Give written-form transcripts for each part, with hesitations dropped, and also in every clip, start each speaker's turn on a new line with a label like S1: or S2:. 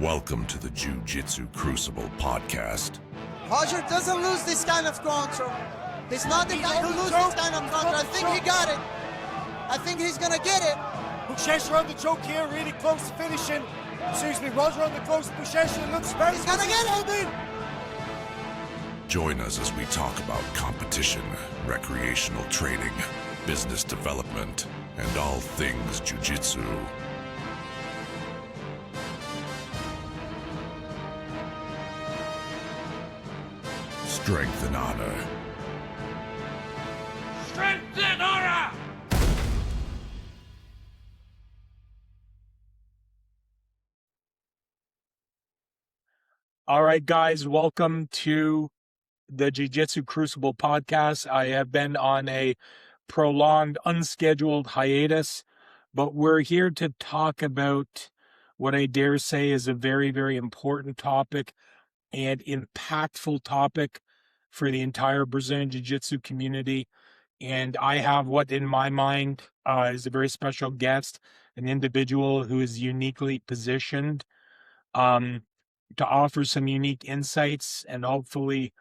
S1: Welcome to the Jiu Jitsu Crucible podcast.
S2: Roger doesn't lose this kind of control. He's not the guy who loses this kind of control. I think he got it. I think he's gonna get it.
S3: Buchecha on the choke here, really close to finishing. Excuse me, Roger on the close to Buchecha. Looks very
S2: He's gonna get it.
S1: Join us as we talk about competition, recreational training, business development, and all things Jiu Jitsu. Strength and honor.
S4: Strength and honor!
S5: All right, guys, welcome to the Jiu Jitsu Crucible podcast. I have been on a prolonged, unscheduled hiatus, but we're here to talk about what I dare say is a very, very important topic and impactful topic for the entire Brazilian Jiu-Jitsu community. And I have what in my mind is a very special guest, an individual who is uniquely positioned to offer some unique insights and hopefully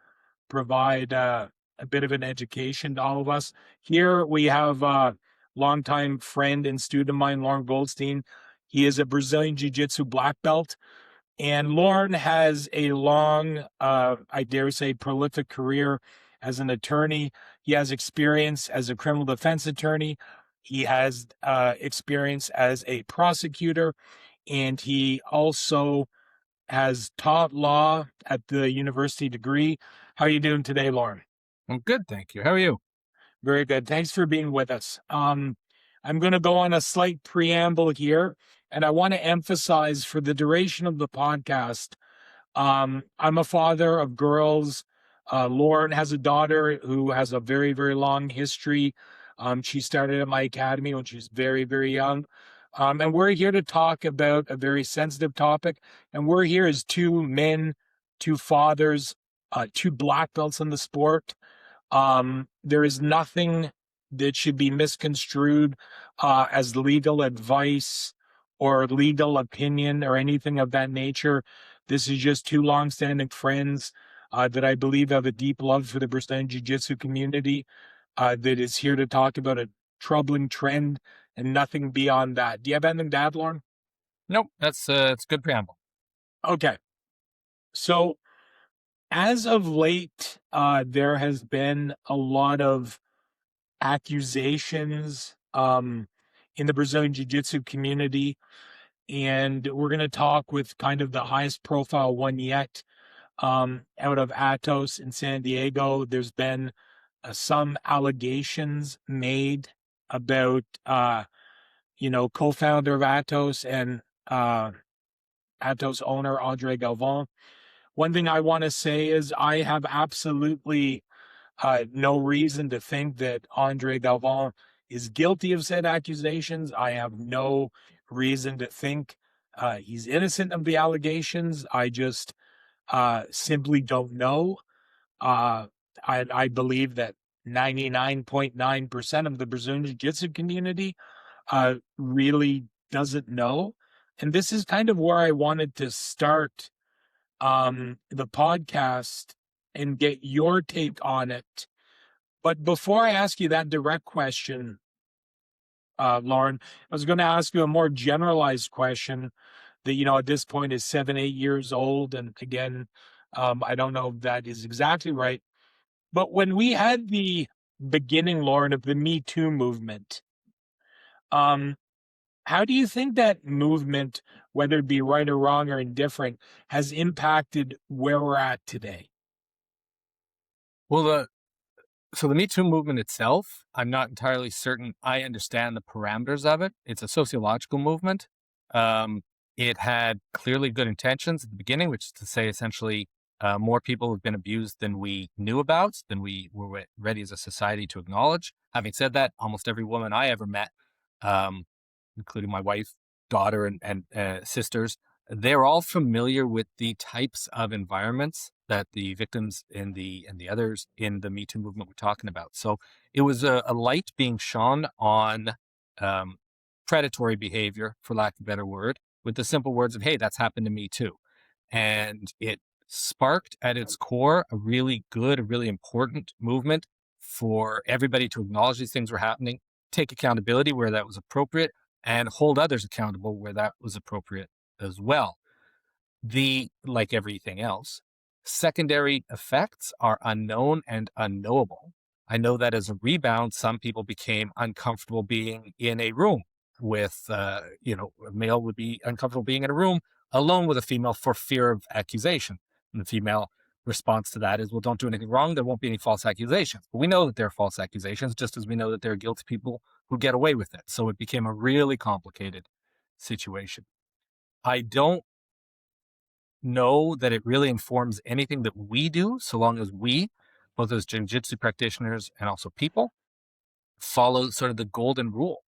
S5: provide a bit of an education to all of us. Here we have a longtime friend and student of mine, Lauren Goldstein. He is a Brazilian Jiu-Jitsu black belt. And Lauren has a long, I dare say, prolific career as an attorney. He has experience as a criminal defense attorney. He has experience as a prosecutor, and he also has taught law at the university degree. How are you doing today, Lauren?
S6: I'm good, thank you. How are you?
S5: Very good. Thanks for being with us. I'm going to go on a slight preamble here, and I want to emphasize for the duration of the podcast, I'm a father of girls. Lauren has a daughter who has a very, very long history. She started at my academy when she was very, very young. And we're here to talk about a very sensitive topic. And we're here as two men, two fathers, two black belts in the sport. There is nothing that should be misconstrued as legal advice or legal opinion or anything of that nature. This is just two longstanding friends that I believe have a deep love for the Brazilian Jiu-Jitsu community that is here to talk about a troubling trend and nothing beyond that. Do you have anything to add, Lauren?
S6: Nope, it's a good preamble.
S5: Okay. So as of late, there has been a lot of accusations in the Brazilian Jiu-Jitsu community, and we're going to talk with kind of the highest profile one yet out of Atos in San Diego. There's been some allegations made about co-founder of Atos and Atos owner Andre Galvão. One thing I want to say is I have absolutely no reason to think that Andre Galvão is guilty of said accusations. I have no reason to think he's innocent of the allegations. I just simply don't know. I believe that 99.9% of the Brazilian Jiu-Jitsu community really doesn't know. And this is kind of where I wanted to start the podcast and get your take on it. But before I ask you that direct question, Lauren, I was going to ask you a more generalized question that, at this point is 7-8 years old. And again, I don't know if that is exactly right. But when we had the beginning, Lauren, of the Me Too movement, how do you think that movement, whether it be right or wrong or indifferent, has impacted where we're at today?
S6: Well, the Me Too movement itself, I'm not entirely certain I understand the parameters of it. It's a sociological movement. It had clearly good intentions at the beginning, which is to say essentially more people have been abused than we knew about, than we were ready as a society to acknowledge. Having said that, almost every woman I ever met, including my wife, daughter, and sisters, they're all familiar with the types of environments that the victims and the others in the Me Too movement were talking about. So it was a light being shone on predatory behavior, for lack of a better word, with the simple words of, hey, that's happened to me too. And it sparked at its core a really good, a really important movement for everybody to acknowledge these things were happening, take accountability where that was appropriate, and hold others accountable where that was appropriate as well. Like everything else, secondary effects are unknown and unknowable. I know that as a rebound, some people became uncomfortable being in a room with, a male would be uncomfortable being in a room alone with a female for fear of accusation. And the female response to that is, well, don't do anything wrong. There won't be any false accusations. But we know that there are false accusations, just as we know that there are guilty people who get away with it. So it became a really complicated situation. I don't know that it really informs anything that we do, so long as we, both as jiu-jitsu practitioners and also people, follow sort of the golden rule,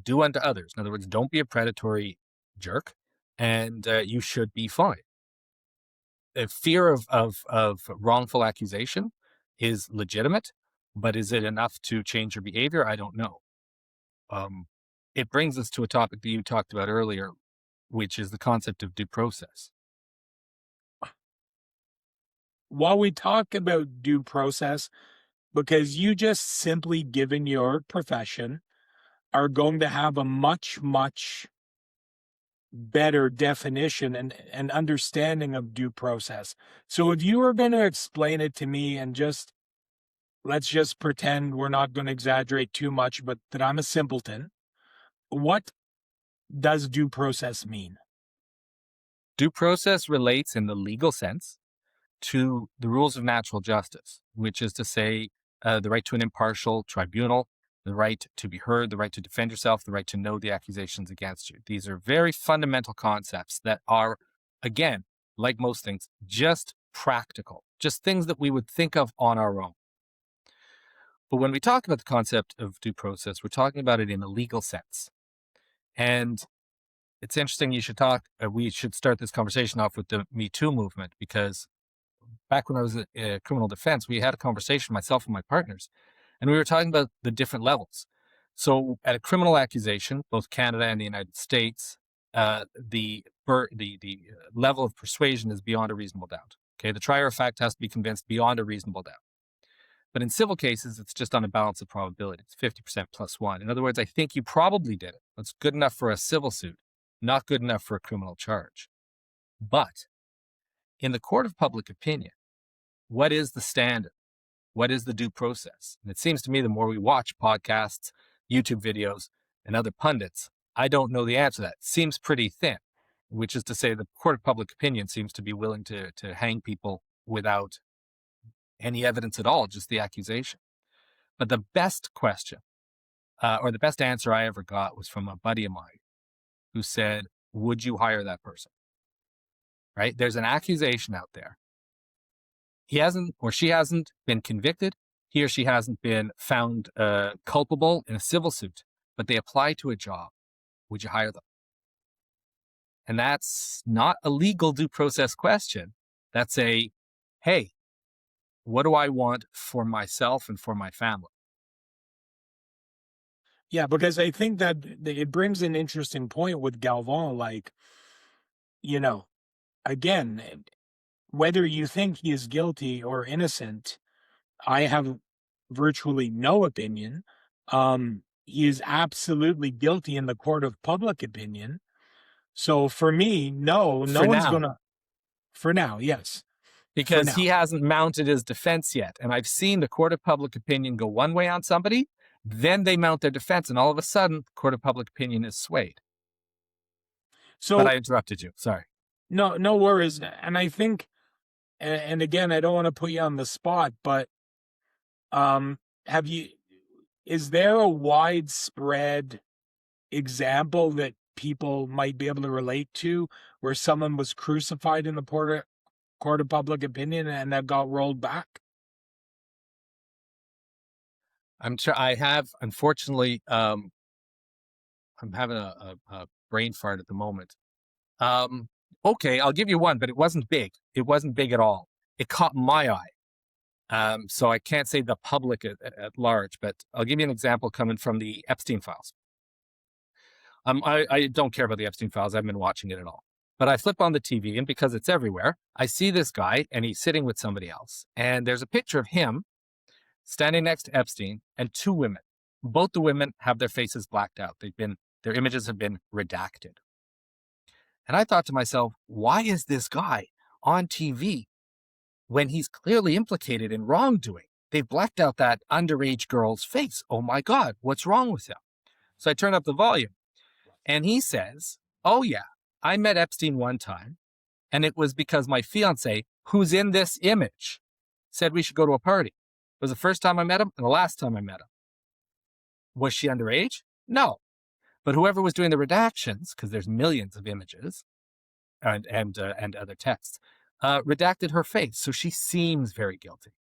S6: do unto others. In other words, don't be a predatory jerk, and you should be fine. The fear of wrongful accusation is legitimate, but is it enough to change your behavior? I don't know. It brings us to a topic that you talked about earlier, which is the concept of due process.
S5: While we talk about due process, because you just simply, given your profession, are going to have a much, much better definition and understanding of due process. So if you were going to explain it to me, and let's just pretend we're not going to exaggerate too much, but that I'm a simpleton, what does due process mean?
S6: Due process relates in the legal sense to the rules of natural justice, which is to say the right to an impartial tribunal, the right to be heard, the right to defend yourself, the right to know the accusations against you. These are very fundamental concepts that are, again, like most things, just practical, just things that we would think of on our own. But when we talk about the concept of due process, we're talking about it in a legal sense. And it's interesting we should start this conversation off with the Me Too movement, because back when I was in criminal defense, we had a conversation, myself and my partners, and we were talking about the different levels. So at a criminal accusation, both Canada and the United States, the level of persuasion is beyond a reasonable doubt. Okay, the trier of fact has to be convinced beyond a reasonable doubt. But in civil cases, it's just on a balance of probability. It's 50% plus one. In other words, I think you probably did it. That's good enough for a civil suit, not good enough for a criminal charge. But in the court of public opinion, what is the standard? What is the due process? And it seems to me the more we watch podcasts, YouTube videos, and other pundits, I don't know the answer to that. It seems pretty thin, which is to say the court of public opinion seems to be willing to hang people without any evidence at all, just the accusation. But the best question, or the best answer I ever got, was from a buddy of mine who said, would you hire that person? Right? There's an accusation out there. He hasn't or she hasn't been convicted. He or she hasn't been found culpable in a civil suit, but they apply to a job. Would you hire them? And that's not a legal due process question. That's hey, what do I want for myself and for my family?
S5: Yeah, because I think that it brings an interesting point with Galvin, like, again, whether you think he is guilty or innocent, I have virtually no opinion. He is absolutely guilty in the court of public opinion. So for me, no one's going to, for now, yes.
S6: Because he hasn't mounted his defense yet. And I've seen the court of public opinion go one way on somebody, then they mount their defense, and all of a sudden, the court of public opinion is swayed. But I interrupted you. Sorry.
S5: No worries. And I think, and again, I don't want to put you on the spot, but is there a widespread example that people might be able to relate to where someone was crucified in the court of public opinion and that got rolled back?
S6: I have, unfortunately, I'm having a brain fart at the moment. Okay, I'll give you one, but it wasn't big. It wasn't big at all. It caught my eye. So I can't say the public at large, but I'll give you an example coming from the Epstein files. I don't care about the Epstein files. I haven't been watching it at all. But I flip on the TV, and because it's everywhere, I see this guy, and he's sitting with somebody else. And there's a picture of him standing next to Epstein and two women. Both the women have their faces blacked out. Their images have been redacted. And I thought to myself, why is this guy on TV when he's clearly implicated in wrongdoing? They've blacked out that underage girl's face. Oh my God, what's wrong with him? So I turn up the volume, and he says, oh yeah, I met Epstein one time, and it was because my fiance, who's in this image, said we should go to a party. It was the first time I met him and the last time I met him. Was she underage? No. But whoever was doing the redactions, because there's millions of images and other texts, redacted her face. So she seems very guilty.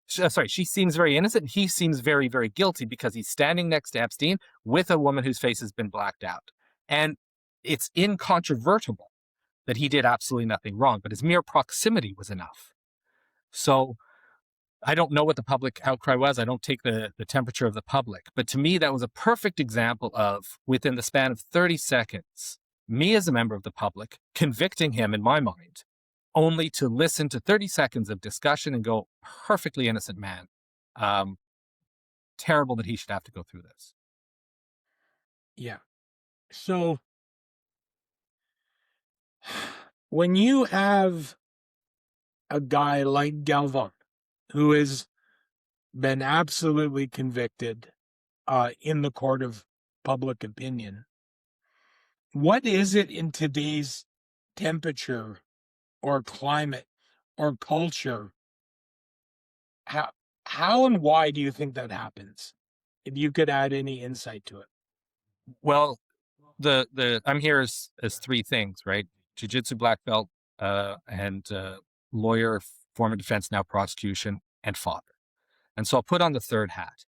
S6: She seems very innocent. He seems very, very guilty because he's standing next to Epstein with a woman whose face has been blacked out. And it's incontrovertible that he did absolutely nothing wrong, but his mere proximity was enough. So I don't know what the public outcry was. I don't take the temperature of the public. But to me, that was a perfect example of, within the span of 30 seconds, me as a member of the public convicting him, in my mind, only to listen to 30 seconds of discussion and go, perfectly innocent man. Terrible that he should have to go through this.
S5: Yeah. So when you have a guy like Galvan, who has been absolutely convicted in the court of public opinion, what is it in today's temperature or climate or culture? How and why do you think that happens? If you could add any insight to it.
S6: Well, I'm here as three things, right? Jiu-jitsu black belt, and lawyer, former defense, now prosecution, and father. And so I'll put on the third hat.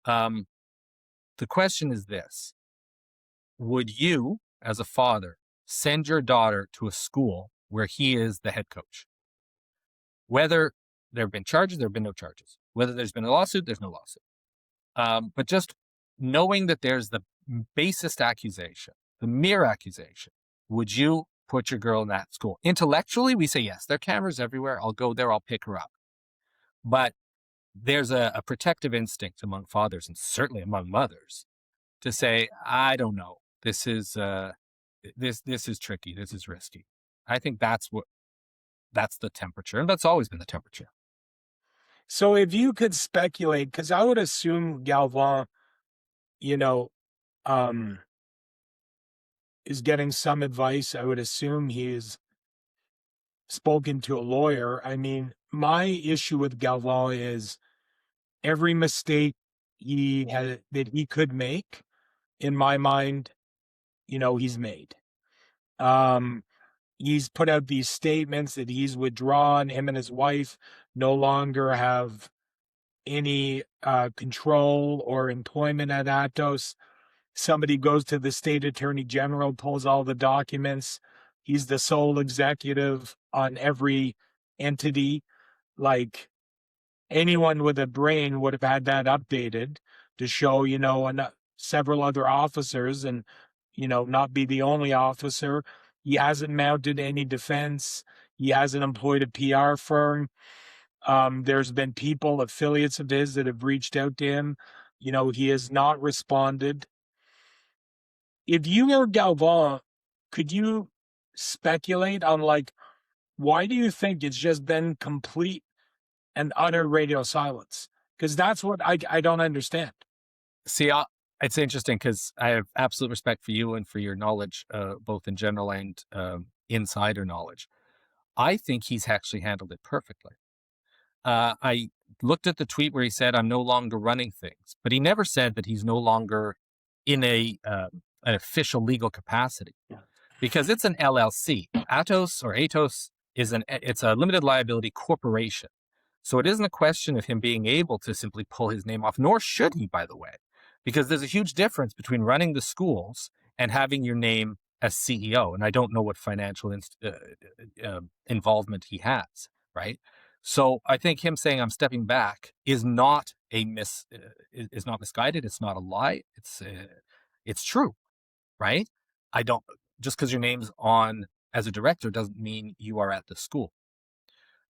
S6: The question is this: would you, as a father, send your daughter to a school where he is the head coach? Whether there have been charges, there have been no charges. Whether there's been a lawsuit, there's no lawsuit. But just knowing that there's the basest accusation, the mere accusation, would you put your girl in that school? Intellectually, we say, yes, there are cameras everywhere. I'll go there. I'll pick her up. But there's a protective instinct among fathers, and certainly among mothers, to say, I don't know. This is tricky. This is risky. I think that's the temperature, and that's always been the temperature.
S5: So if you could speculate, because I would assume Galvan, is getting some advice. I would assume he's spoken to a lawyer. I mean, my issue with Galvan is every mistake that he could make, in my mind, he's made. He's put out these statements that he's withdrawn. Him and his wife no longer have any control or employment at Atos. Somebody goes to the state attorney general, pulls all the documents. He's the sole executive on every entity. Like, anyone with a brain would have had that updated to show, several other officers and, not be the only officer. He hasn't mounted any defense. He hasn't employed a PR firm. There's been people, affiliates of his, that have reached out to him. He has not responded. If you were Galvan, could you speculate on, why do you think it's just been complete and utter radio silence? Because that's what I don't understand.
S6: See, it's interesting because I have absolute respect for you and for your knowledge, both in general and insider knowledge. I think he's actually handled it perfectly. I looked at the tweet where he said, I'm no longer running things, but he never said that he's no longer in an official legal capacity, because it's an LLC. Atos it's a limited liability corporation. So it isn't a question of him being able to simply pull his name off, nor should he, by the way, because there's a huge difference between running the schools and having your name as CEO. And I don't know what financial involvement he has, right? So I think him saying I'm stepping back is not misguided. It's not a lie. It's true, right? Just because your name's on as a director doesn't mean you are at the school.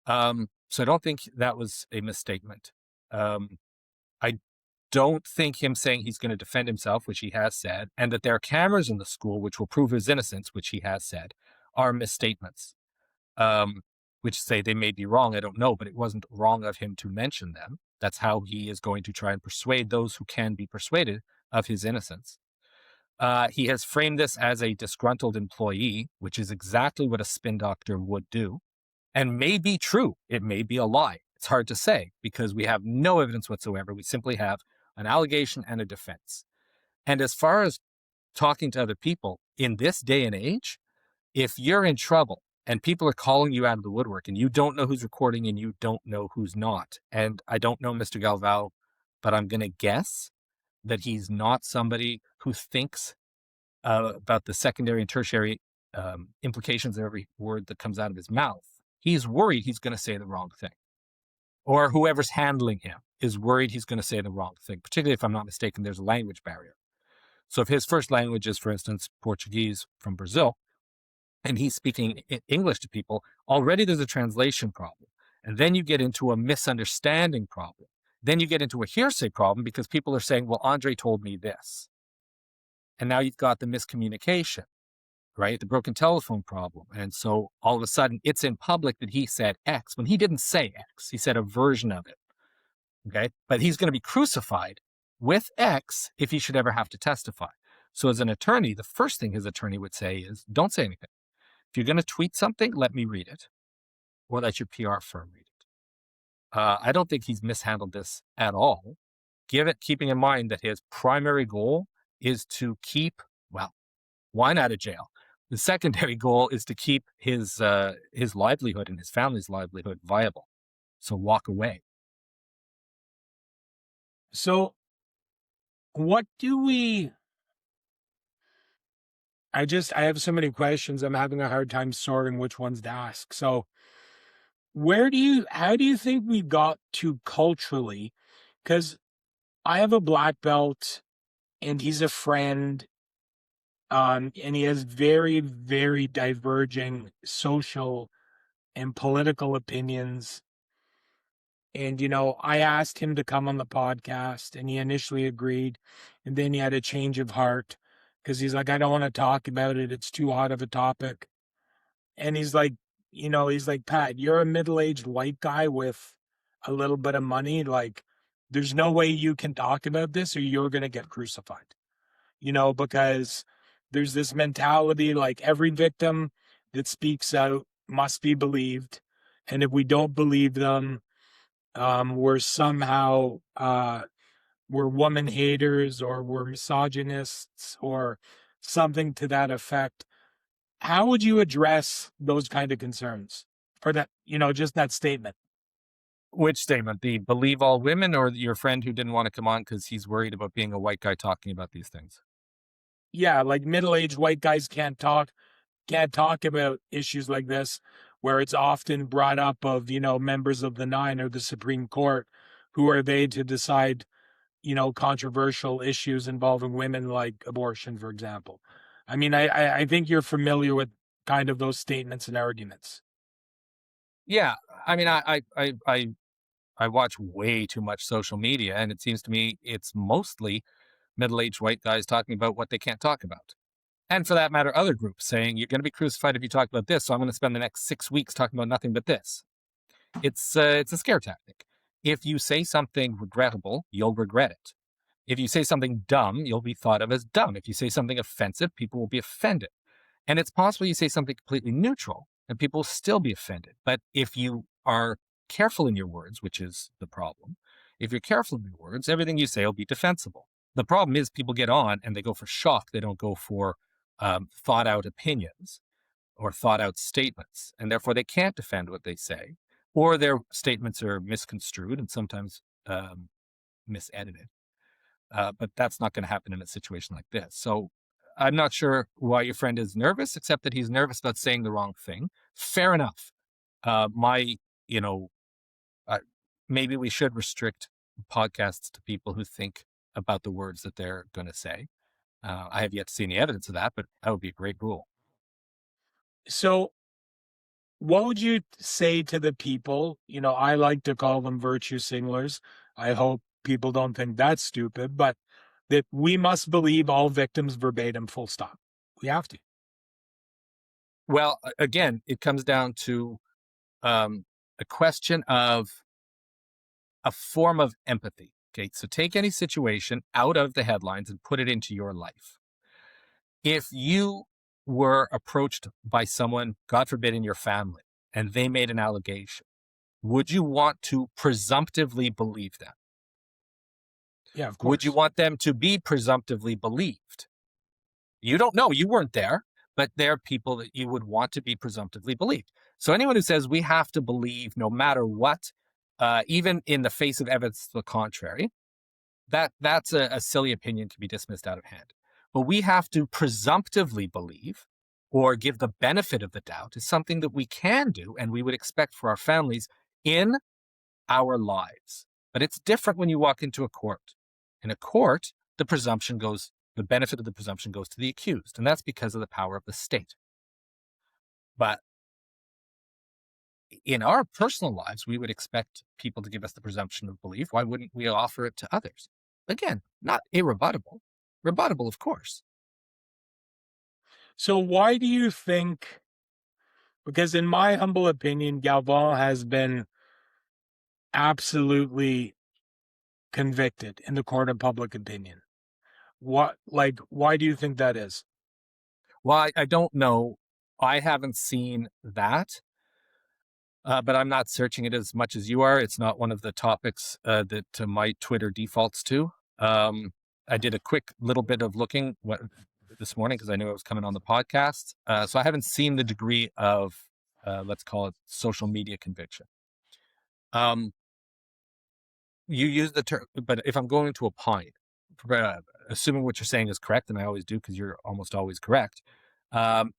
S6: So I don't think that was a misstatement. I don't think him saying he's going to defend himself, which he has said, and that there are cameras in the school which will prove his innocence, which he has said, are misstatements. Which say they may be wrong. I don't know, but it wasn't wrong of him to mention them. That's how he is going to try and persuade those who can be persuaded of his innocence. He has framed this as a disgruntled employee, which is exactly what a spin doctor would do, and may be true. It may be a lie. It's hard to say because we have no evidence whatsoever. We simply have an allegation and a defense. And as far as talking to other people in this day and age, if you're in trouble and people are calling you out of the woodwork and you don't know who's recording and you don't know who's not, and I don't know Mr. Galvao, but I'm going to guess that he's not somebody who thinks about the secondary and tertiary implications of every word that comes out of his mouth. He's worried he's going to say the wrong thing. Or whoever's handling him is worried he's going to say the wrong thing, particularly if I'm not mistaken, there's a language barrier. So if his first language is, for instance, Portuguese from Brazil, and he's speaking English to people, already there's a translation problem. And then you get into a misunderstanding problem. Then you get into a hearsay problem because people are saying, well, Andre told me this. And now you've got the miscommunication, right? The broken telephone problem. And so all of a sudden it's in public that he said X when he didn't say X. He said a version of it. Okay. But he's going to be crucified with X if he should ever have to testify. So as an attorney, the first thing his attorney would say is, don't say anything. If you're going to tweet something, let me read it, or let your PR firm read it. I don't think he's mishandled this at all, keeping in mind that his primary goal is to keep, well, wine out of jail. The secondary goal is to keep his livelihood and his family's livelihood viable. So walk away.
S5: So what do we... I have so many questions. I'm having a hard time sorting which ones to ask. So how do you think we got to culturally? Because I have a black belt and he's a friend, and he has very, very diverging social and political opinions. And, I asked him to come on the podcast and he initially agreed. And then he had a change of heart because he's like, I don't want to talk about it. It's too hot of a topic. And he's like, Pat, you're a middle-aged white guy with a little bit of money. Like, there's no way you can talk about this or you're going to get crucified, because there's this mentality like every victim that speaks out must be believed. And if we don't believe them, we're somehow, we're woman haters or we're misogynists or something to that effect. How would you address those kind of concerns or that, just that statement?
S6: Which statement? The believe all women or your friend who didn't want to come on because he's worried about being a white guy talking about these things?
S5: Yeah, like middle-aged white guys can't talk about issues like this, where it's often brought up of, members of the Nine or the Supreme Court. Who are they to decide, controversial issues involving women like abortion, for example? I mean, I think you're familiar with kind of those statements and arguments.
S6: Yeah. I mean, I watch way too much social media, and it seems to me it's mostly middle-aged white guys talking about what they can't talk about. And for that matter, other groups saying, you're going to be crucified if you talk about this, so I'm going to spend the next 6 weeks talking about nothing but this. It's a scare tactic. If you say something regrettable, you'll regret it. If you say something dumb, you'll be thought of as dumb. If you say something offensive, people will be offended. And it's possible you say something completely neutral, and people will still be offended. But if you are careful in your words, which is the problem, if you're careful in your words, everything you say will be defensible. The problem is people get on and they go for shock. They don't go for thought out opinions or thought out statements. And therefore they can't defend what they say, or their statements are misconstrued and sometimes misedited. But that's not going to happen in a situation like this. So I'm not sure why your friend is nervous, except that he's nervous about saying the wrong thing. Fair enough. Maybe we should restrict podcasts to people who think about the words that they're going to say. I have yet to see any evidence of that, but that would be a great rule.
S5: So what would you say to the people? I like to call them virtue signalers. I hope people don't think that's stupid, but that we must believe all victims verbatim, full stop. We have to.
S6: Well, again, it comes down to a question of a form of empathy. Okay, so take any situation out of the headlines and put it into your life. If you were approached by someone, God forbid, in your family, and they made an allegation, would you want to presumptively believe them?
S5: Yeah, of course.
S6: Would you want them to be presumptively believed? You don't know. You weren't there, but there are people that you would want to be presumptively believed. So anyone who says we have to believe no matter what, even in the face of evidence to the contrary, that's a silly opinion to be dismissed out of hand. But we have to presumptively believe or give the benefit of the doubt is something that we can do and we would expect for our families in our lives. But it's different when you walk into a court. In a court, the benefit of the presumption goes to the accused, and that's because of the power of the state. But in our personal lives, we would expect people to give us the presumption of belief. Why wouldn't we offer it to others? Again, not irrebuttable. Rebuttable, of course.
S5: So why do you think, because in my humble opinion, Galvin has been absolutely convicted in the court of public opinion. Why do you think that is?
S6: Well, I don't know. I haven't seen that, but I'm not searching it as much as you are. It's not one of the topics that my Twitter defaults to. I did a quick little bit of looking this morning because I knew I was coming on the podcast. So I haven't seen the degree of, let's call it, social media conviction. You use the term, but if I'm going to opine, assuming what you're saying is correct, and I always do because you're almost always correct,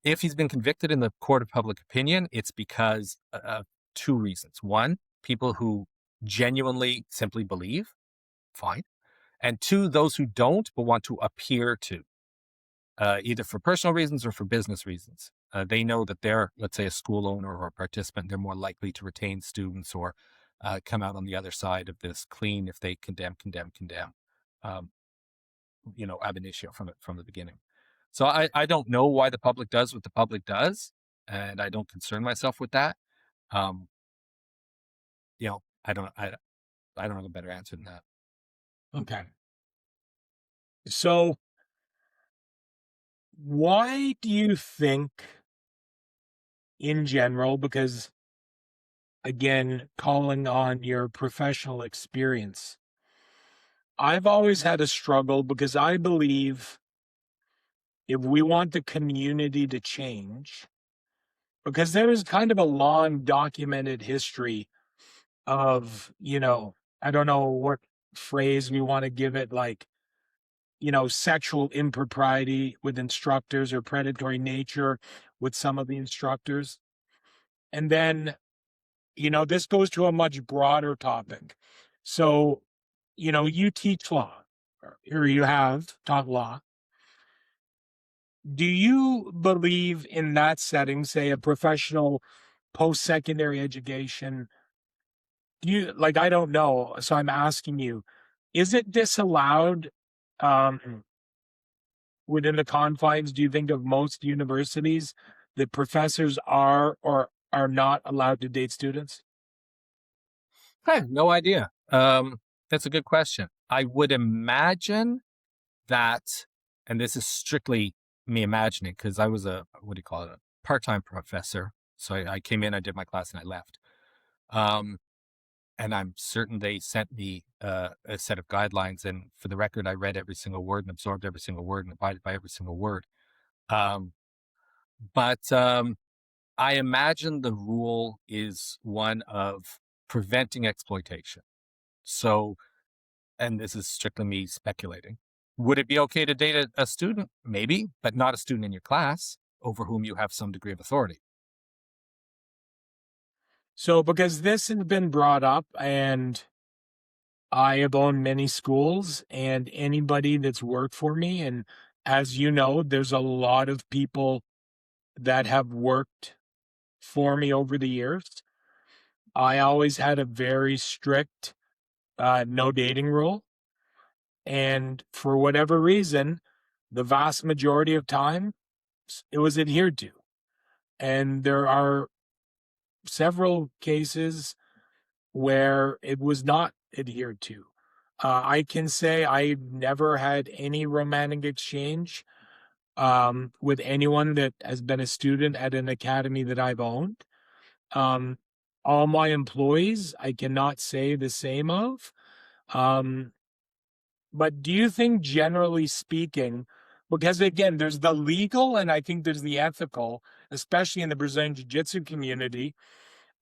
S6: if he's been convicted in the court of public opinion, it's because of two reasons. One, people who genuinely simply believe, fine. And two, those who don't but want to appear to, either for personal reasons or for business reasons. They know that they're, let's say, a school owner or a participant, they're more likely to retain students or come out on the other side of this clean if they condemn, ab initio from the beginning. So I don't know why the public does what the public does, and I don't concern myself with that. I don't have a better answer than that.
S5: Okay. So why do you think, in general, because again, calling on your professional experience, I've always had a struggle because I believe if we want the community to change, because there is kind of a long documented history of, I don't know what phrase we want to give it, like, sexual impropriety with instructors or predatory nature with some of the instructors. And then, this goes to a much broader topic. So, you teach law, or you have taught law. Do you believe in that setting, say a professional post-secondary education? I don't know, so I'm asking you, is it disallowed within the confines, do you think, of most universities that professors are or are not allowed to date students?
S6: I have no idea. That's a good question. I would imagine that, and this is strictly me imagining because I was a part-time professor. So I came in, I did my class, and I left. And I'm certain they sent me a set of guidelines. And for the record, I read every single word and absorbed every single word and abided by every single word. But I imagine the rule is one of preventing exploitation. So, and this is strictly me speculating. Would it be okay to date a student? Maybe, but not a student in your class over whom you have some degree of authority.
S5: So, because this has been brought up, and I have owned many schools, and anybody that's worked for me and as you know, there's a lot of people that have worked for me over the years. I always had a very strict no dating rule. And for whatever reason, the vast majority of time, it was adhered to. And there are several cases where it was not adhered to. I can say I've never had any romantic exchange with anyone that has been a student at an academy that I've owned. All my employees, I cannot say the same of. But do you think, generally speaking, because again, there's the legal and I think there's the ethical, especially in the Brazilian Jiu Jitsu community,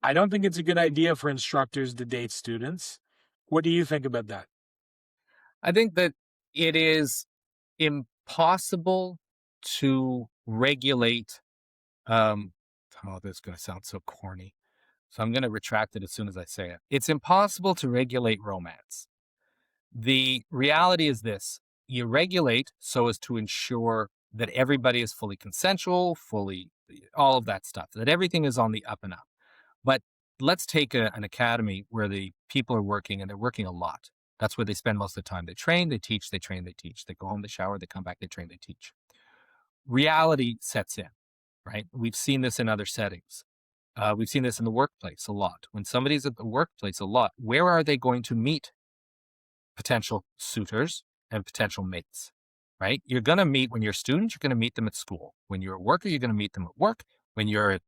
S5: I don't think it's a good idea for instructors to date students. What do you think about that?
S6: I think that it is impossible to regulate. Oh, this is going to sound so corny. So I'm going to retract it as soon as I say it. It's impossible to regulate romance. The reality is this: you regulate so as to ensure that everybody is fully consensual, all of that stuff, that everything is on the up and up. But let's take an academy where the people are working and they're working a lot. That's where they spend most of the time. They train, they teach, they train, they teach. They go home, they shower, they come back, they train, they teach. Reality sets in, right? We've seen this in other settings. We've seen this in the workplace a lot. When somebody's at the workplace a lot, where are they going to meet potential suitors and potential mates, right? You're going to meet, when you're a student, you're going to meet them at school. When you're a worker, you're going to meet them at work. When you're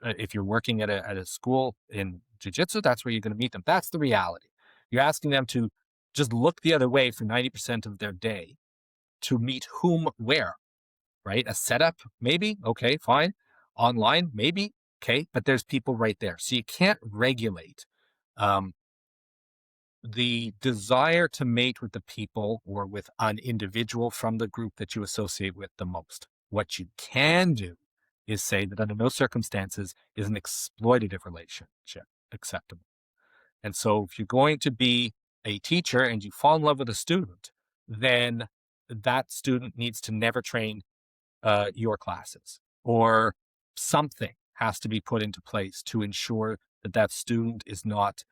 S6: if you're working at a school in jiu-jitsu, that's where you're going to meet them. That's the reality. You're asking them to just look the other way for 90% of their day to meet whom, where, right? A setup, maybe. Okay, fine. Online, maybe. Okay, but there's people right there. So you can't regulate the desire to mate with the people or with an individual from the group that you associate with the most. What you can do is say that under no circumstances is an exploitative relationship acceptable. And so if you're going to be a teacher and you fall in love with a student, then that student needs to never train your classes, or something has to be put into place to ensure that that student is not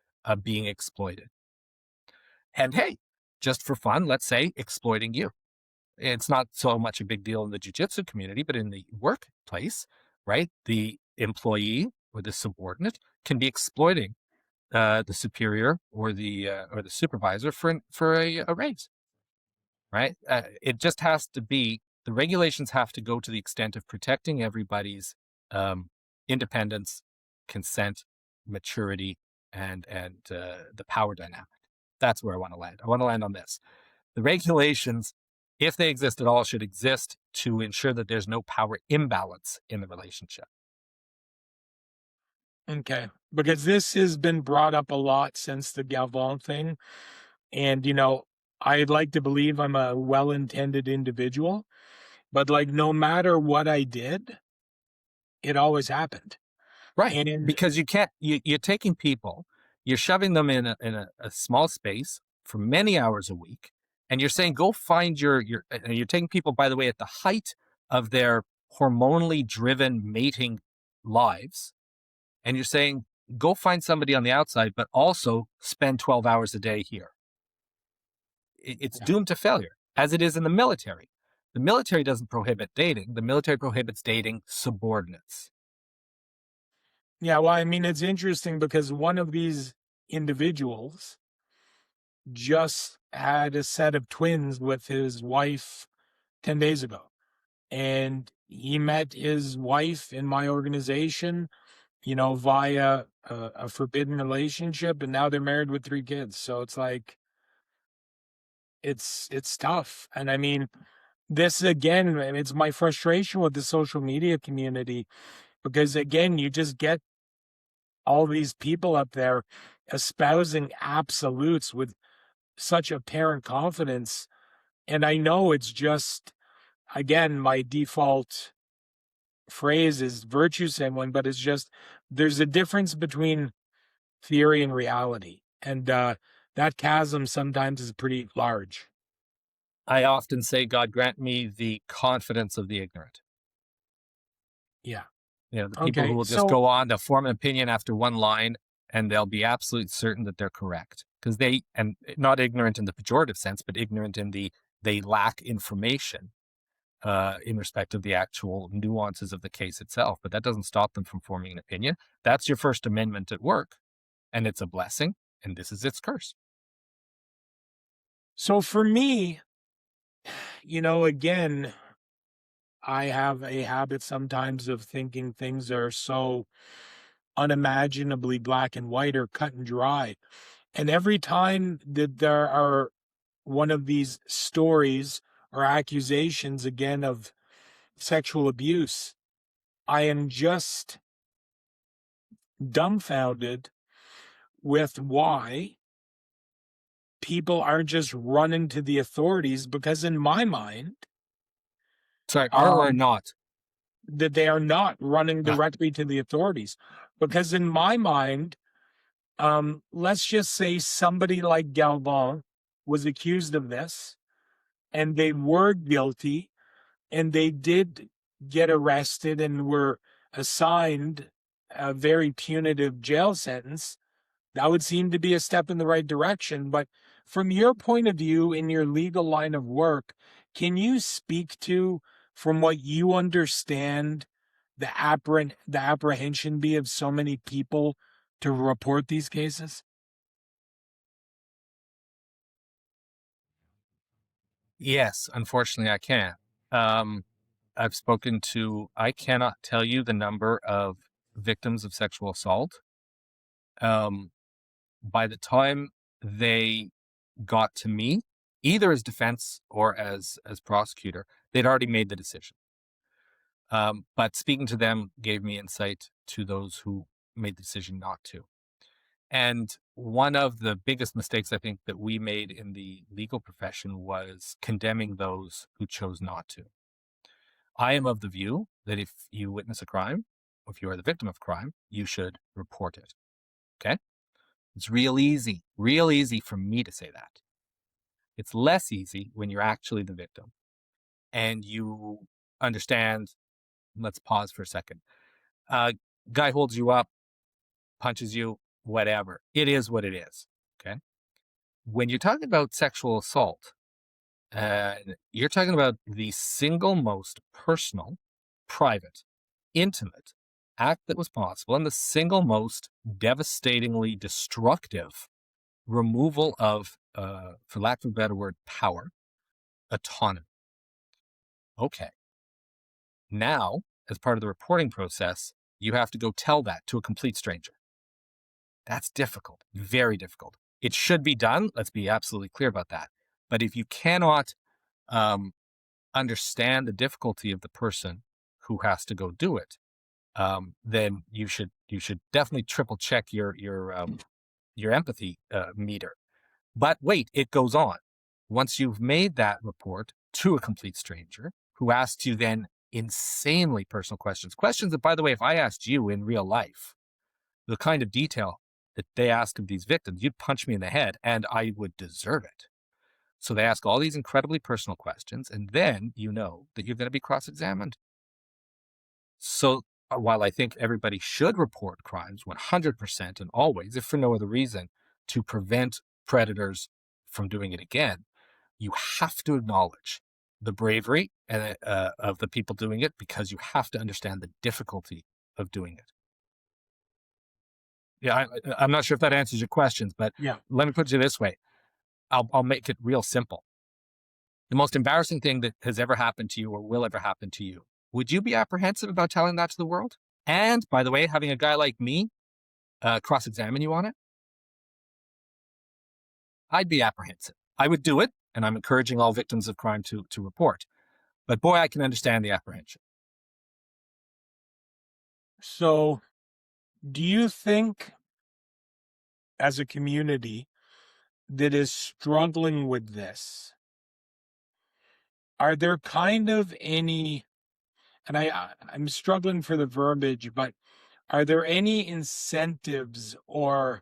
S6: being exploited. And hey, just for fun, let's say exploiting you. It's not so much a big deal in the jiu-jitsu community, but in the workplace, right? The employee or the subordinate can be exploiting the superior or the supervisor for a raise, right? It just has to be, the regulations have to go to the extent of protecting everybody's independence, consent, maturity, and the power dynamic. That's where I want to land. I want to land on this. The regulations, if they exist at all, should exist to ensure that there's no power imbalance in the relationship.
S5: Okay. Because this has been brought up a lot since the Galvin thing. And, I'd like to believe I'm a well-intended individual, but like, no matter what I did, it always happened.
S6: Right.
S5: And
S6: because you can't, you're taking people, you're shoving them in a small space for many hours a week. And you're saying, go find you're taking people, by the way, at the height of their hormonally driven mating lives. And you're saying, go find somebody on the outside, but also spend 12 hours a day here. It's doomed to failure, as it is in the military. The military doesn't prohibit dating. The military prohibits dating subordinates.
S5: Yeah, well, I mean, it's interesting because one of these individuals just had a set of twins with his wife 10 days ago. And he met his wife in my organization, via a forbidden relationship. And now they're married with 3 kids. So it's like, it's tough. And I mean, this again, it's my frustration with the social media community, because again, you just get all these people up there espousing absolutes with such apparent confidence. And I know it's just, again, my default phrase is virtue signaling, but it's just, there's a difference between theory and reality. And that chasm sometimes is pretty large.
S6: I often say, God grant me the confidence of the ignorant.
S5: Yeah.
S6: The people
S5: Okay.
S6: who will just go on to form an opinion after one line, and they'll be absolutely certain that they're correct. Because and not ignorant in the pejorative sense, but ignorant in they lack information in respect of the actual nuances of the case itself. But that doesn't stop them from forming an opinion. That's your First Amendment at work. And it's a blessing, and this is its curse.
S5: So for me, again, I have a habit sometimes of thinking things are so unimaginably black and white or cut and dry. And every time that there are one of these stories or accusations again of sexual abuse, I am just dumbfounded with why people are just running to the authorities, because in my mind,
S6: Sorry, or not?
S5: that they are not running directly to the authorities. Because in my mind, let's just say somebody like Galvin was accused of this and they were guilty and they did get arrested and were assigned a very punitive jail sentence. That would seem to be a step in the right direction. But from your point of view in your legal line of work, can you speak to, from what you understand, the apprehension be of so many people to report these cases?
S6: Yes, unfortunately, I can. I've spoken to, I cannot tell you the number of victims of sexual assault. By the time they got to me, either as defense or as prosecutor, they'd already made the decision. But speaking to them gave me insight to those who made the decision not to. And one of the biggest mistakes I think that we made in the legal profession was condemning those who chose not to. I am of the view that if you witness a crime, or if you are the victim of crime, you should report it. Okay? It's real easy for me to say that. It's less easy when you're actually the victim and you understand. Let's pause for a second. Guy holds you up, punches you, whatever. It is what it is. Okay. When you're talking about sexual assault, you're talking about the single most personal, private, intimate act that was possible and the single most devastatingly destructive removal of, for lack of a better word, power, autonomy. Okay. Now, as part of the reporting process, you have to go tell that to a complete stranger. That's difficult, very difficult. It should be done. Let's be absolutely clear about that. But if you cannot understand the difficulty of the person who has to go do it, then you should definitely triple check your empathy meter. But wait, it goes on. Once you've made that report to a complete stranger who asks you then insanely personal questions that, by the way, if I asked you in real life, the kind of detail that they ask of these victims, you'd punch me in the head and I would deserve it. So they ask all these incredibly personal questions, and then you know that you're going to be cross-examined. So while I think everybody should report crimes 100% and always, if for no other reason, to prevent predators from doing it again, you have to acknowledge the bravery of the people doing it, because you have to understand the difficulty of doing it. Yeah, I'm not sure if that answers your questions, but
S5: Yeah.
S6: Let me put it this way. I'll make it real simple. The most embarrassing thing that has ever happened to you or will ever happen to you, would you be apprehensive about telling that to the world? And by the way, having a guy like me cross-examine you on it? I'd be apprehensive. I would do it, and I'm encouraging all victims of crime to report. But boy, I can understand the apprehension.
S5: So, do you think, as a community that is struggling with this, are there kind of any, and I'm struggling for the verbiage, but are there any incentives or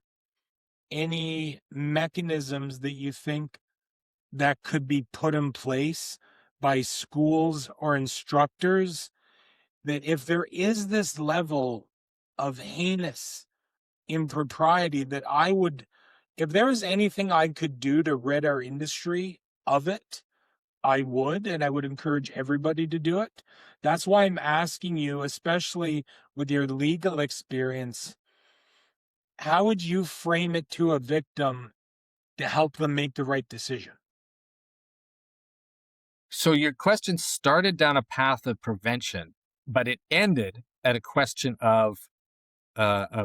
S5: any mechanisms that you think that could be put in place by schools or instructors, that if there is this level of heinous impropriety, that I would, if there was anything I could do to rid our industry of it, I would, and I would encourage everybody to do it. That's why I'm asking you, especially with your legal experience, how would you frame it to a victim to help them make the right decision?
S6: So your question started down a path of prevention, but it ended at a question of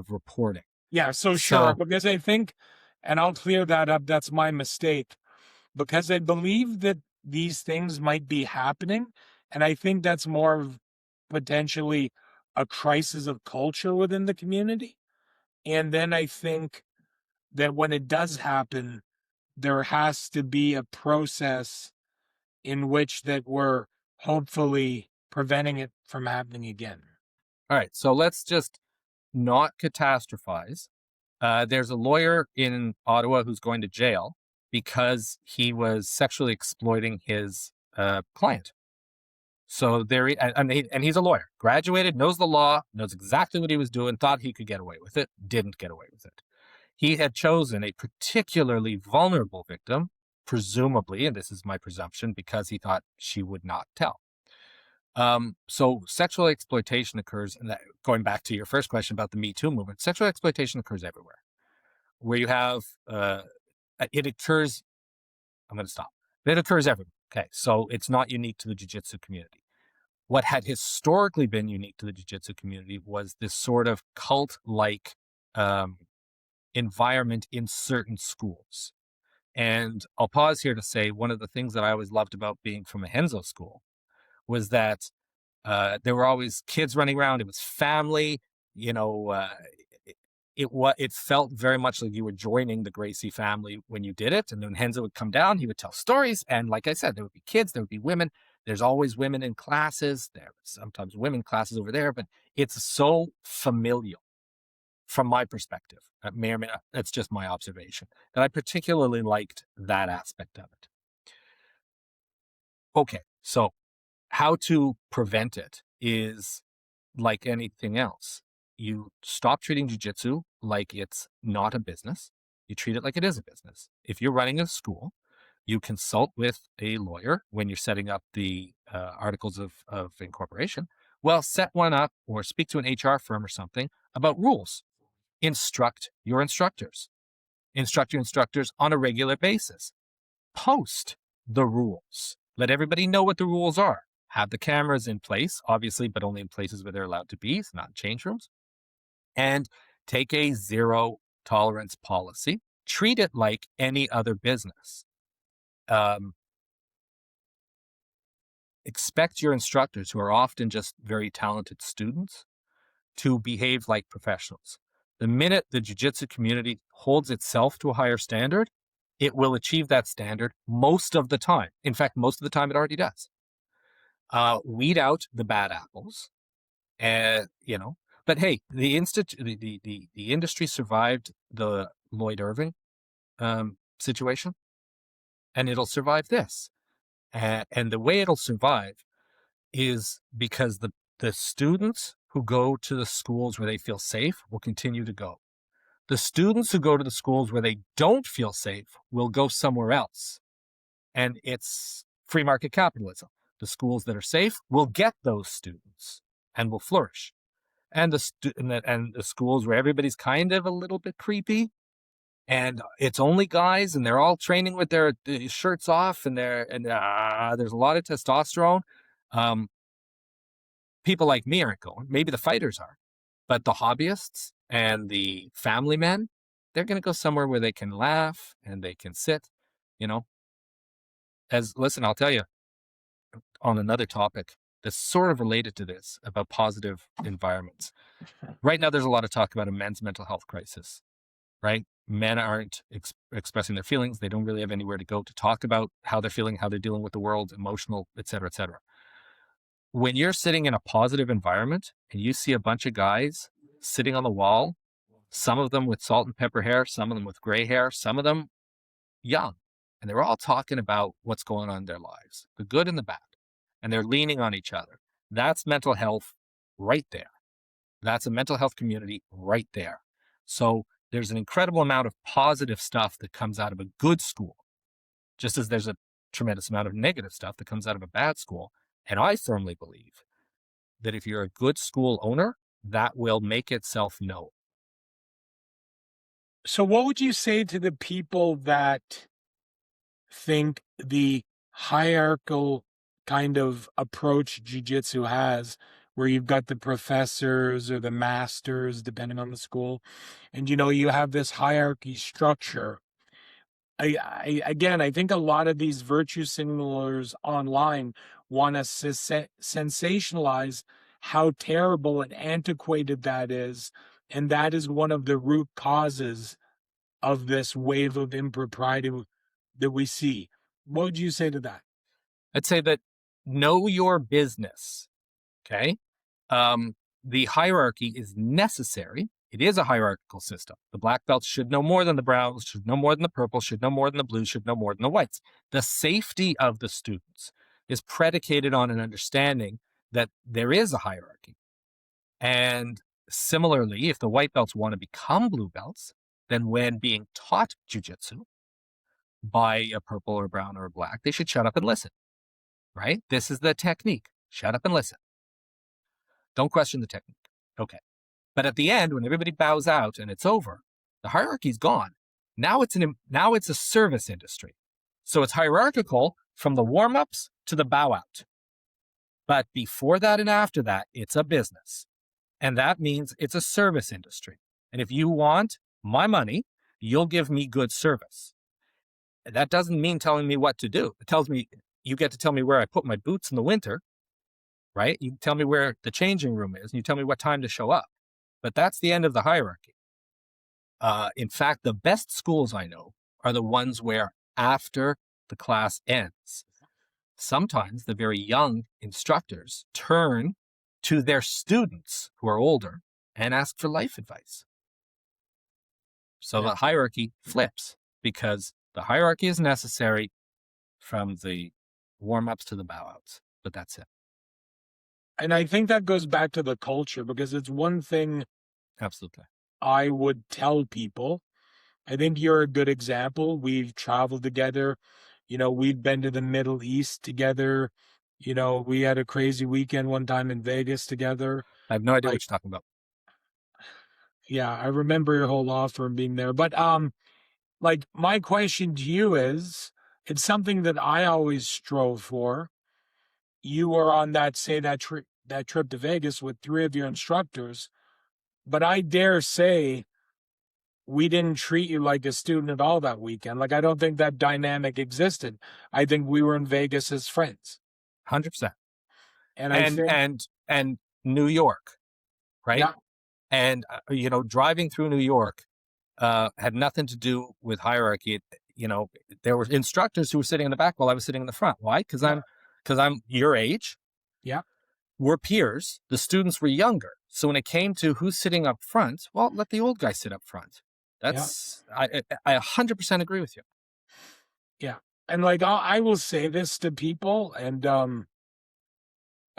S6: reporting.
S5: Yeah, so sure, because I think, and I'll clear that up, that's my mistake, because I believe that these things might be happening, and I think that's more of potentially a crisis of culture within the community. And then I think that when it does happen, there has to be a process in which that we're hopefully preventing it from happening again.
S6: All right, so let's just not catastrophize. There's a lawyer in Ottawa who's going to jail because he was sexually exploiting his client. So and he's a lawyer, graduated, knows the law, knows exactly what he was doing, thought he could get away with it, didn't get away with it. He had chosen a particularly vulnerable victim, presumably, and this is my presumption, because he thought she would not tell. So sexual exploitation occurs, and going back to your first question about the Me Too movement, sexual exploitation occurs everywhere. Where you have, it occurs, I'm going to stop. It occurs everywhere. Okay, so it's not unique to the jiu-jitsu community. What had historically been unique to the jiu-jitsu community was this sort of cult-like environment in certain schools. And I'll pause here to say one of the things that I always loved about being from a Renzo school was that there were always kids running around. It was family, it felt very much like you were joining the Gracie family when you did it. And then Renzo would come down, he would tell stories. And like I said, there would be kids, there would be women. There's always women in classes. There are sometimes women classes over there, but it's so familial from my perspective. That may or may not, that's just my observation, that I particularly liked that aspect of it. Okay, so how to prevent it is like anything else. You stop treating jiu-jitsu like it's not a business. You treat it like it is a business. If you're running a school, you consult with a lawyer when you're setting up the articles of incorporation. Well, set one up or speak to an HR firm or something about rules. Instruct your instructors. Instruct your instructors on a regular basis. Post the rules. Let everybody know what the rules are. Have the cameras in place, obviously, but only in places where they're allowed to be, so not in change rooms. And take a zero tolerance policy. Treat it like any other business. Expect your instructors, who are often just very talented students, to behave like professionals. The minute the jiu-jitsu community holds itself to a higher standard, it will achieve that standard most of the time. In fact, most of the time it already does. Weed out the bad apples, But hey, the industry survived the Lloyd Irving situation, and it'll survive this. And the way it'll survive is because the students who go to the schools where they feel safe will continue to go. The students who go to the schools where they don't feel safe will go somewhere else. And it's free market capitalism. The schools that are safe will get those students and will flourish. And the schools where everybody's kind of a little bit creepy and it's only guys and they're all training with their shirts off and there's a lot of testosterone. People like me aren't going. Maybe the fighters are, but the hobbyists and the family men, they're going to go somewhere where they can laugh and they can sit, Listen, I'll tell you on another topic that's sort of related to this about positive environments. Right now, there's a lot of talk about a men's mental health crisis, right? Men aren't expressing their feelings. They don't really have anywhere to go to talk about how they're feeling, how they're dealing with the world, emotional, et cetera, et cetera. When you're sitting in a positive environment and you see a bunch of guys sitting on the wall, some of them with salt and pepper hair, some of them with gray hair, some of them young, and they're all talking about what's going on in their lives, the good and the bad, and they're leaning on each other. That's mental health right there. That's a mental health community right there. So there's an incredible amount of positive stuff that comes out of a good school, just as there's a tremendous amount of negative stuff that comes out of a bad school. And I firmly believe that if you're a good school owner, that will make itself known.
S5: So what would you say to the people that think the hierarchical kind of approach jiu-jitsu has, where you've got the professors or the masters, depending on the school, and you have this hierarchy structure? Again, I think a lot of these virtue signalers online want to sensationalize how terrible and antiquated that is, and that is one of the root causes of this wave of impropriety that we see. What would you say to that?
S6: I'd say that know your business. Okay. The hierarchy is necessary. It is a hierarchical system. The black belts should know more than the browns, should know more than the purples, should know more than the blues, should know more than the whites. The safety of the students is predicated on an understanding that there is a hierarchy. And similarly, if the white belts want to become blue belts, then when being taught jiu-jitsu by a purple or brown or black, they should shut up and listen, right? This is the technique. Shut up and listen. Don't question the technique. Okay. But at the end, when everybody bows out and it's over, the hierarchy's gone. Now it's a service industry. So it's hierarchical from the warm-ups to the bow out. But before that and after that, it's a business. And that means it's a service industry. And if you want my money, you'll give me good service. That doesn't mean telling me what to do. It tells me you get to tell me where I put my boots in the winter, right? You tell me where the changing room is, and you tell me what time to show up. But that's the end of the hierarchy. In fact, the best schools I know are the ones where after the class ends, sometimes the very young instructors turn to their students who are older and ask for life advice. So the hierarchy flips because the hierarchy is necessary from the warm-ups to the bow-outs, but that's it.
S5: And I think that goes back to the culture, because it's one thing
S6: Absolutely.
S5: I would tell people. I think you're a good example. We've traveled together. We've been to the Middle East together. We had a crazy weekend one time in Vegas together.
S6: I have no idea what you're talking about.
S5: Yeah, I remember your whole law firm being there. But my question to you is, it's something that I always strove for. You were on that trip to Vegas with 3 of your instructors, but I dare say we didn't treat you like a student at all that weekend. Like, I don't think that dynamic existed. I think we were in Vegas as friends.
S6: 100%.
S5: And
S6: New York, right?
S5: Yeah.
S6: And, driving through New York had nothing to do with hierarchy. There were instructors who were sitting in the back while I was sitting in the front. Why? Because I'm your age.
S5: Yeah.
S6: We're peers. The students were younger. So when it came to who's sitting up front, well, let the old guy sit up front. That's, I 100% agree with you.
S5: Yeah. And I will say this to people, and, I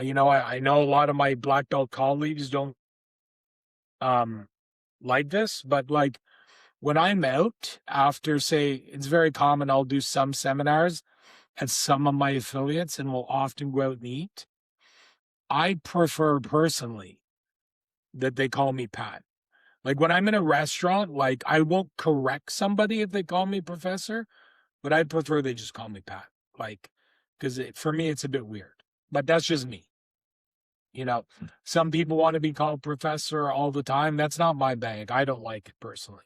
S5: know a lot of my black belt colleagues don't, like this, but when I'm out after, say, it's very common, I'll do some seminars at some of my affiliates, and we'll often go out and eat. I prefer personally that they call me Pat. When I'm in a restaurant, I won't correct somebody if they call me professor, but I prefer they just call me Pat. Because for me, it's a bit weird, but that's just me. Some people want to be called professor all the time. That's not my bag. I don't like it personally,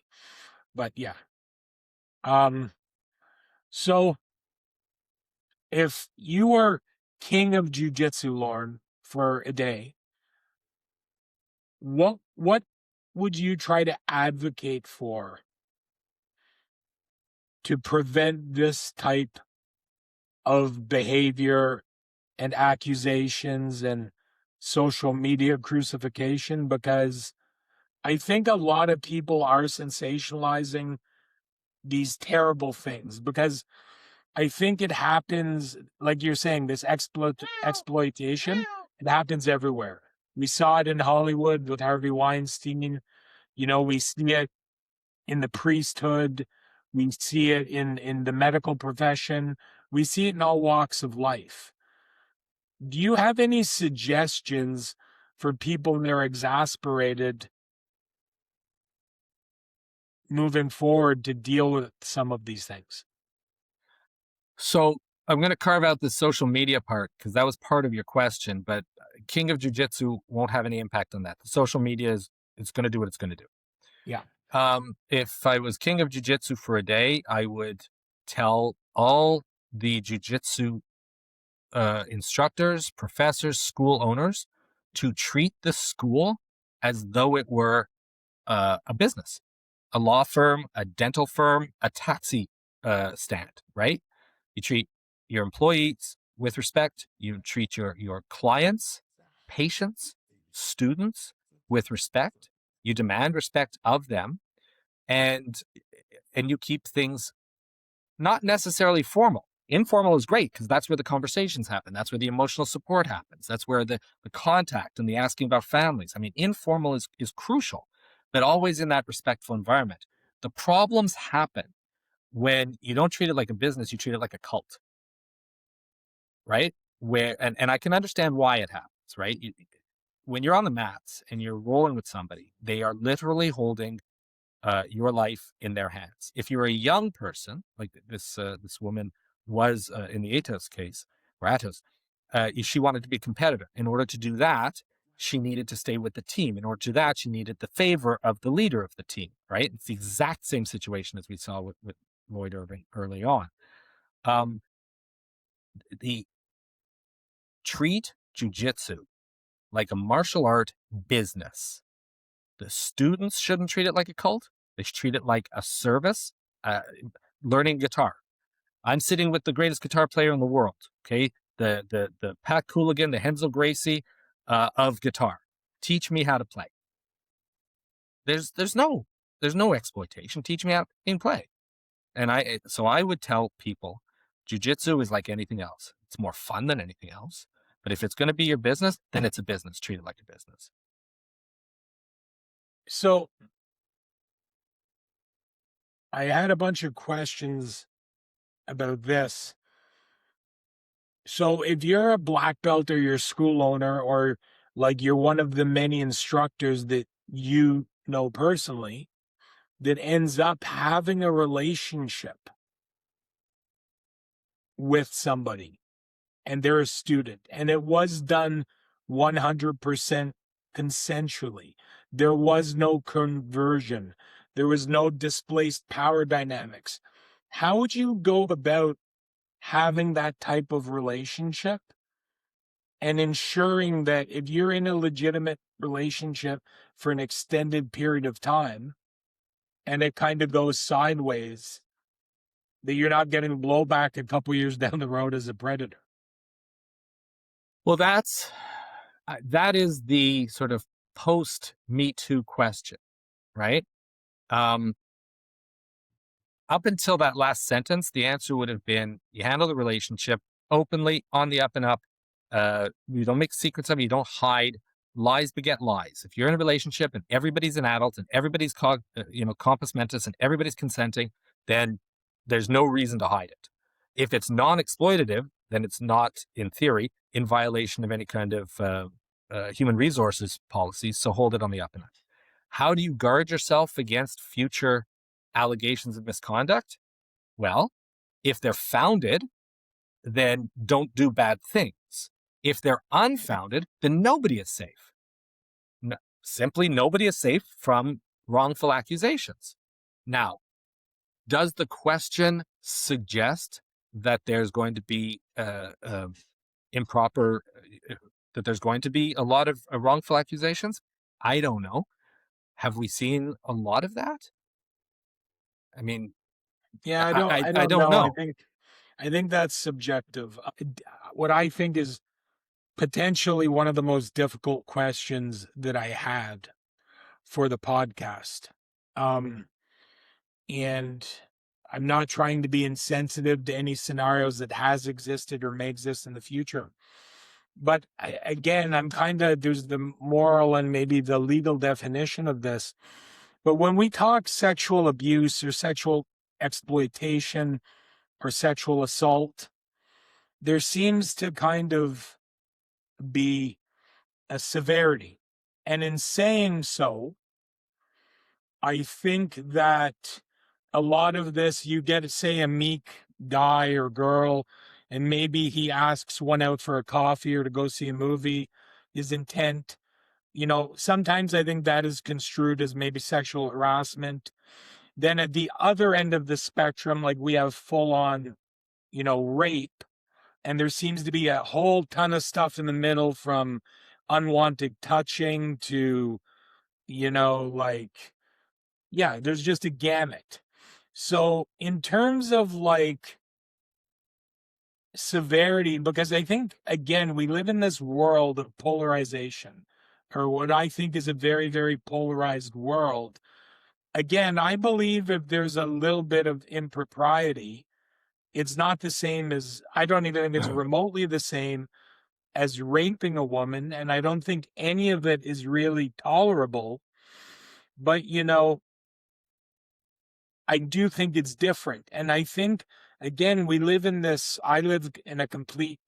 S5: but yeah. So if you were king of jiu-jitsu, Lauren, for a day, what would you try to advocate for to prevent this type of behavior and accusations and social media crucifixion? Because I think a lot of people are sensationalizing these terrible things, because I think it happens, like you're saying, this exploitation, it happens everywhere. We saw it in Hollywood with Harvey Weinstein. You know, we see it in the priesthood. We see it in the medical profession. We see it in all walks of life. Do you have any suggestions for people that are exasperated moving forward to deal with some of these things?
S6: So I'm going to carve out the social media part because that was part of your question, but King of Jiu Jitsu won't have any impact on that. The social media is it's going to do what it's going to do.
S5: Yeah.
S6: If I was King of Jiu Jitsu for a day, I would tell all the Jiu Jitsu instructors, professors, school owners to treat the school as though it were a business, a law firm, a dental firm, a taxi stand, right? You treat your employees with respect. You treat your clients, patients, students with respect. You demand respect of them, and you keep things not necessarily formal. Informal is great because that's where the conversations happen. That's where the emotional support happens. That's where the contact and the asking about families. I mean, informal is crucial, but always in that respectful environment. The problems happen when you don't treat it like a business, you treat it like a cult, right? Where and I can understand why it happens, right? When you're on the mats and you're rolling with somebody, they are literally holding your life in their hands. If you're a young person, like this woman was in the Atos case, or Atos, she wanted to be a competitor. In order to do that, she needed to stay with the team. In order to do that, she needed the favor of the leader of the team, right? It's the exact same situation as we saw with Lloyd Irving early on. The treat jiu-jitsu like a martial art business. The students shouldn't treat it like a cult. They should treat it like a service, learning guitar. I'm sitting with the greatest guitar player in the world, okay? The Pat Cooligan, the Renzo Gracie of guitar. Teach me how to play. There's no exploitation. Teach me how to play. And I would tell people, jiu-jitsu is like anything else. It's more fun than anything else. But if it's going to be your business, then it's a business. Treat it like a business.
S5: So I had a bunch of questions about this. So if you're a black belt or you're a school owner or like you're one of the many instructors that you know personally that ends up having a relationship with somebody and they're a student and it was done 100% consensually. There was no conversion. There was no displaced power dynamics. How would you go about having that type of relationship and ensuring that if you're in a legitimate relationship for an extended period of time and it kind of goes sideways, that you're not getting blowback a couple years down the road as a predator?
S6: Well, that is the sort of post Me Too question, right? Up until that last sentence, the answer would have been you handle the relationship openly, on the up and up. You don't make secrets of it. You don't hide. Lies beget lies. If you're in a relationship and everybody's an adult and everybody's compos mentis and everybody's consenting, then there's no reason to hide it. If it's non-exploitative, then it's not, in theory, in violation of any kind of human resources policies. So hold it on the up and up. How do you guard yourself against future allegations of misconduct? Well, if they're founded, then don't do bad things. If they're unfounded, then nobody is safe. Simply nobody is safe from wrongful accusations. Now, does the question suggest that there's going to be improper, that there's going to be a lot of wrongful accusations? I don't know. Have we seen a lot of that? I mean,
S5: yeah,
S6: I don't know.
S5: I think that's subjective. What I think is potentially one of the most difficult questions that I had for the podcast. And I'm not trying to be insensitive to any scenarios that has existed or may exist in the future. But again, there's the moral and maybe the legal definition of this. But when we talk sexual abuse or sexual exploitation or sexual assault, there seems to kind of be a severity. And in saying so, I think that a lot of this, you get, say, a meek guy or girl, and maybe he asks one out for a coffee or to go see a movie, his intent, sometimes I think that is construed as maybe sexual harassment. Then at the other end of the spectrum, like we have full on, rape. And there seems to be a whole ton of stuff in the middle, from unwanted touching to, there's just a gamut. So in terms of like severity, because I think, again, we live in this world of polarization, or what I think is a very, very polarized world. Again, I believe if there's a little bit of impropriety, it's not the same as, I don't even think it's remotely the same as raping a woman. And I don't think any of it is really tolerable. But, I do think it's different. And I think, again, I live in a complete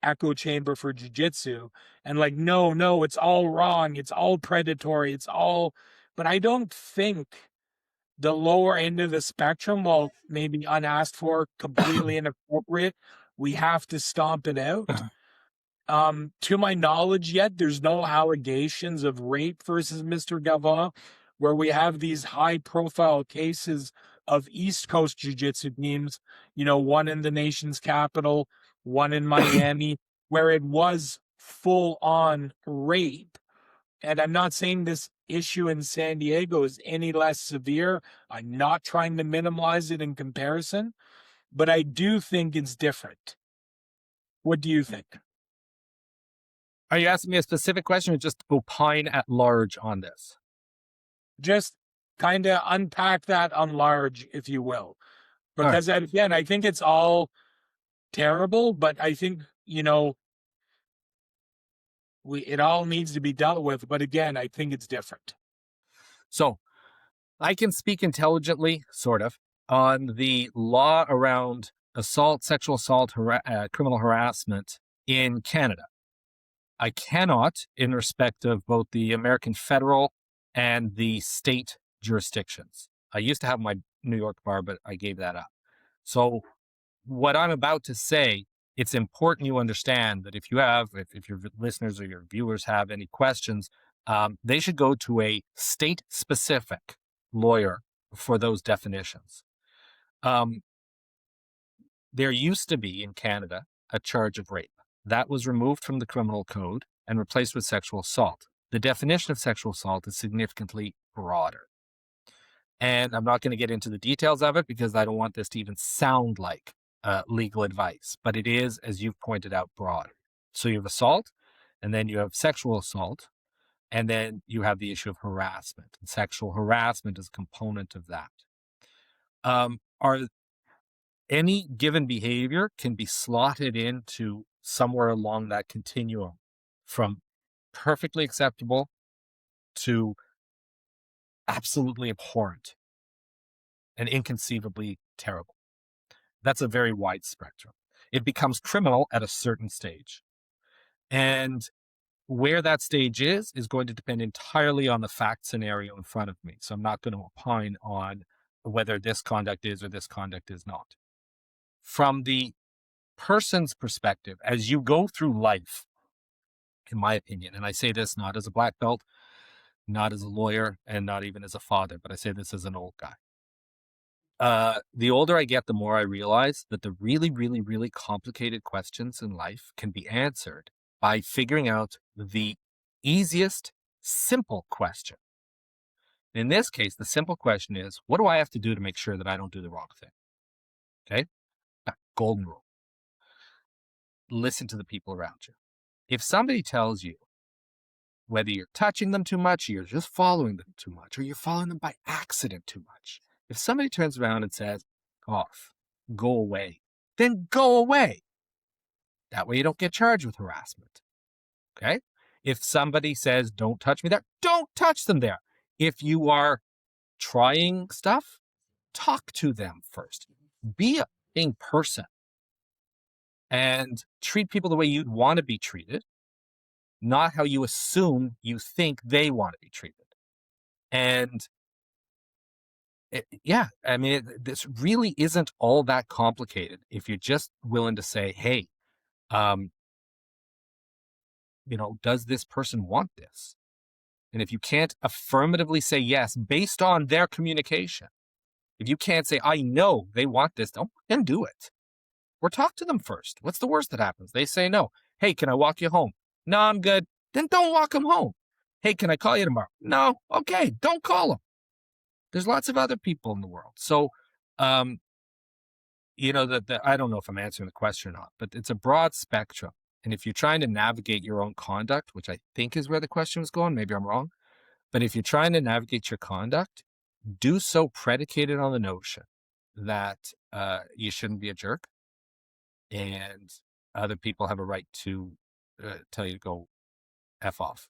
S5: echo chamber for jiu-jitsu. And like, no, it's all wrong. It's all predatory. But I don't think the lower end of the spectrum, while maybe unasked for, completely inappropriate, we have to stomp it out. To my knowledge yet, there's no allegations of rape versus Mr. Gavin, where we have these high-profile cases of East Coast jiu-jitsu teams, one in the nation's capital, one in Miami, where it was full-on rape. And I'm not saying this issue in San Diego is any less severe. I'm not trying to minimize it in comparison, but I do think it's different. What do you think?
S6: Are you asking me a specific question or just opine at large on this?
S5: Just kind of unpack that on large, if you will. Because again, I think it's all terrible, but I think, it all needs to be dealt with. But again, I think it's different.
S6: So I can speak intelligently, sort of, on the law around assault, sexual assault, criminal harassment in Canada. I cannot in respect of both the American federal and the state jurisdictions. I used to have my New York bar, but I gave that up. So what I'm about to say, it's important you understand that if your listeners or your viewers have any questions, they should go to a state-specific lawyer for those definitions. There used to be in Canada a charge of rape. That was removed from the criminal code and replaced with sexual assault. The definition of sexual assault is significantly broader. And I'm not going to get into the details of it because I don't want this to even sound like legal advice, but it is, as you've pointed out, broad. So you have assault, and then you have sexual assault, and then you have the issue of harassment. And sexual harassment is a component of that. Any given behavior can be slotted into somewhere along that continuum, from perfectly acceptable to absolutely abhorrent and inconceivably terrible. That's a very wide spectrum. It becomes criminal at a certain stage. And where that stage is going to depend entirely on the fact scenario in front of me. So I'm not going to opine on whether this conduct is or this conduct is not. From the person's perspective, as you go through life, in my opinion, and I say this not as a black belt, not as a lawyer, and not even as a father, but I say this as an old guy. The older I get, the more I realize that the really, really, really complicated questions in life can be answered by figuring out the easiest, simple question. In this case, the simple question is, what do I have to do to make sure that I don't do the wrong thing? Okay? Golden rule. Listen to the people around you. If somebody tells you, whether you're touching them too much, or you're just following them too much, or you're following them by accident too much, if somebody turns around and says, off, go away, then go away. That way you don't get charged with harassment. Okay? If somebody says, don't touch me there, don't touch them there. If you are trying stuff, talk to them first. Be a person and treat people the way you'd want to be treated, not how you assume you think they want to be treated. And this really isn't all that complicated if you're just willing to say, hey, does this person want this? And if you can't affirmatively say yes based on their communication, if you can't say, I know they want this, don't then do it. Or talk to them first. What's the worst that happens? They say no. Hey, can I walk you home? No, I'm good. Then don't walk them home. Hey, can I call you tomorrow? No. Okay, don't call them. There's lots of other people in the world. So, I don't know if I'm answering the question or not, but it's a broad spectrum. And if you're trying to navigate your own conduct, which I think is where the question was going, maybe I'm wrong, but if you're trying to navigate your conduct, do so predicated on the notion that you shouldn't be a jerk and other people have a right to tell you to go F off.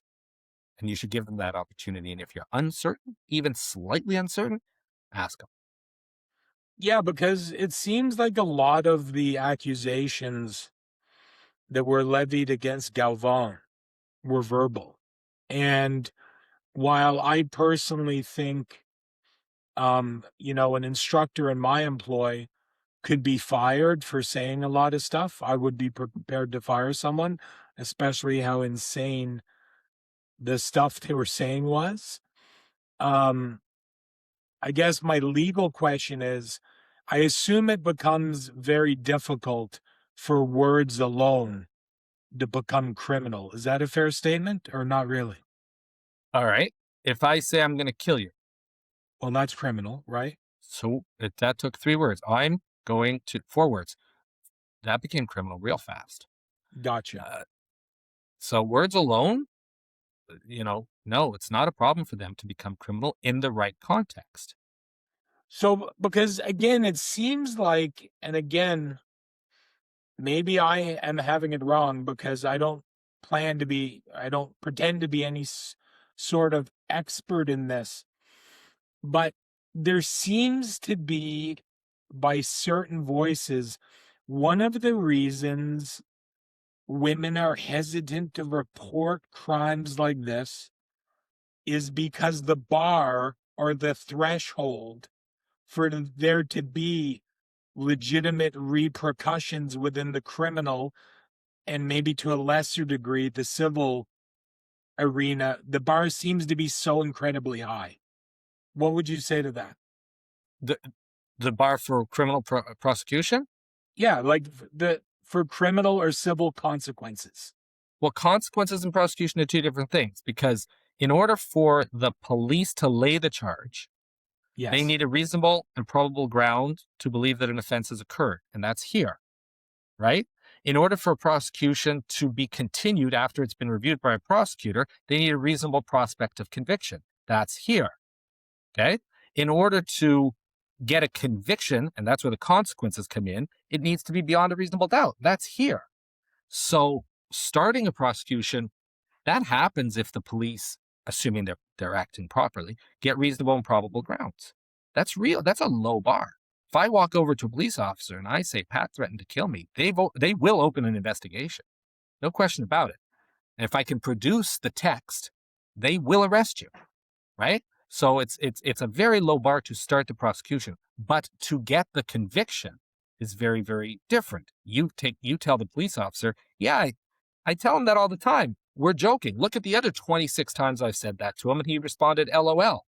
S6: And you should give them that opportunity. And if you're uncertain, even slightly uncertain, ask them.
S5: Yeah, because it seems like a lot of the accusations that were levied against Galvan were verbal. And while I personally think, an instructor in my employ could be fired for saying a lot of stuff, I would be prepared to fire someone, especially how insane the stuff they were saying was. I guess my legal question is, I assume it becomes very difficult for words alone to become criminal. Is that a fair statement or not really?
S6: All right. If I say I'm going to kill you.
S5: Well, that's criminal, right?
S6: So that took 3 words. I'm going to 4 words. That became criminal real fast.
S5: Gotcha.
S6: So words alone, no, it's not a problem for them to become criminal in the right context.
S5: So, because again, it seems like, and again, maybe I am having it wrong because I don't pretend to be any sort of expert in this, but there seems to be, by certain voices, one of the reasons women are hesitant to report crimes like this is because the bar or the threshold for there to be legitimate repercussions within the criminal and maybe to a lesser degree the civil arena, the bar seems to be so incredibly high. What would you say to that?
S6: The bar for criminal prosecution?
S5: Yeah, like for criminal or civil consequences.
S6: Well, consequences and prosecution are 2 different things, because in order for the police to lay the charge,
S5: yes,
S6: they need a reasonable and probable ground to believe that an offense has occurred, and that's here, right? In order for a prosecution to be continued after it's been reviewed by a prosecutor, they need a reasonable prospect of conviction. That's here, okay? In order to get a conviction, and that's where the consequences come in, it needs to be beyond a reasonable doubt. That's here. So starting a prosecution, that happens if the police, assuming they're acting properly, get reasonable and probable grounds. That's real. That's a low bar. If I walk over to a police officer and I say, Pat threatened to kill me, they will open an investigation. No question about it. And if I can produce the text, they will arrest you, right? So it's a very low bar to start the prosecution. But to get the conviction is very, very different. You tell the police officer, yeah, I tell him that all the time. We're joking. Look at the other 26 times I've said that to him, and he responded, LOL.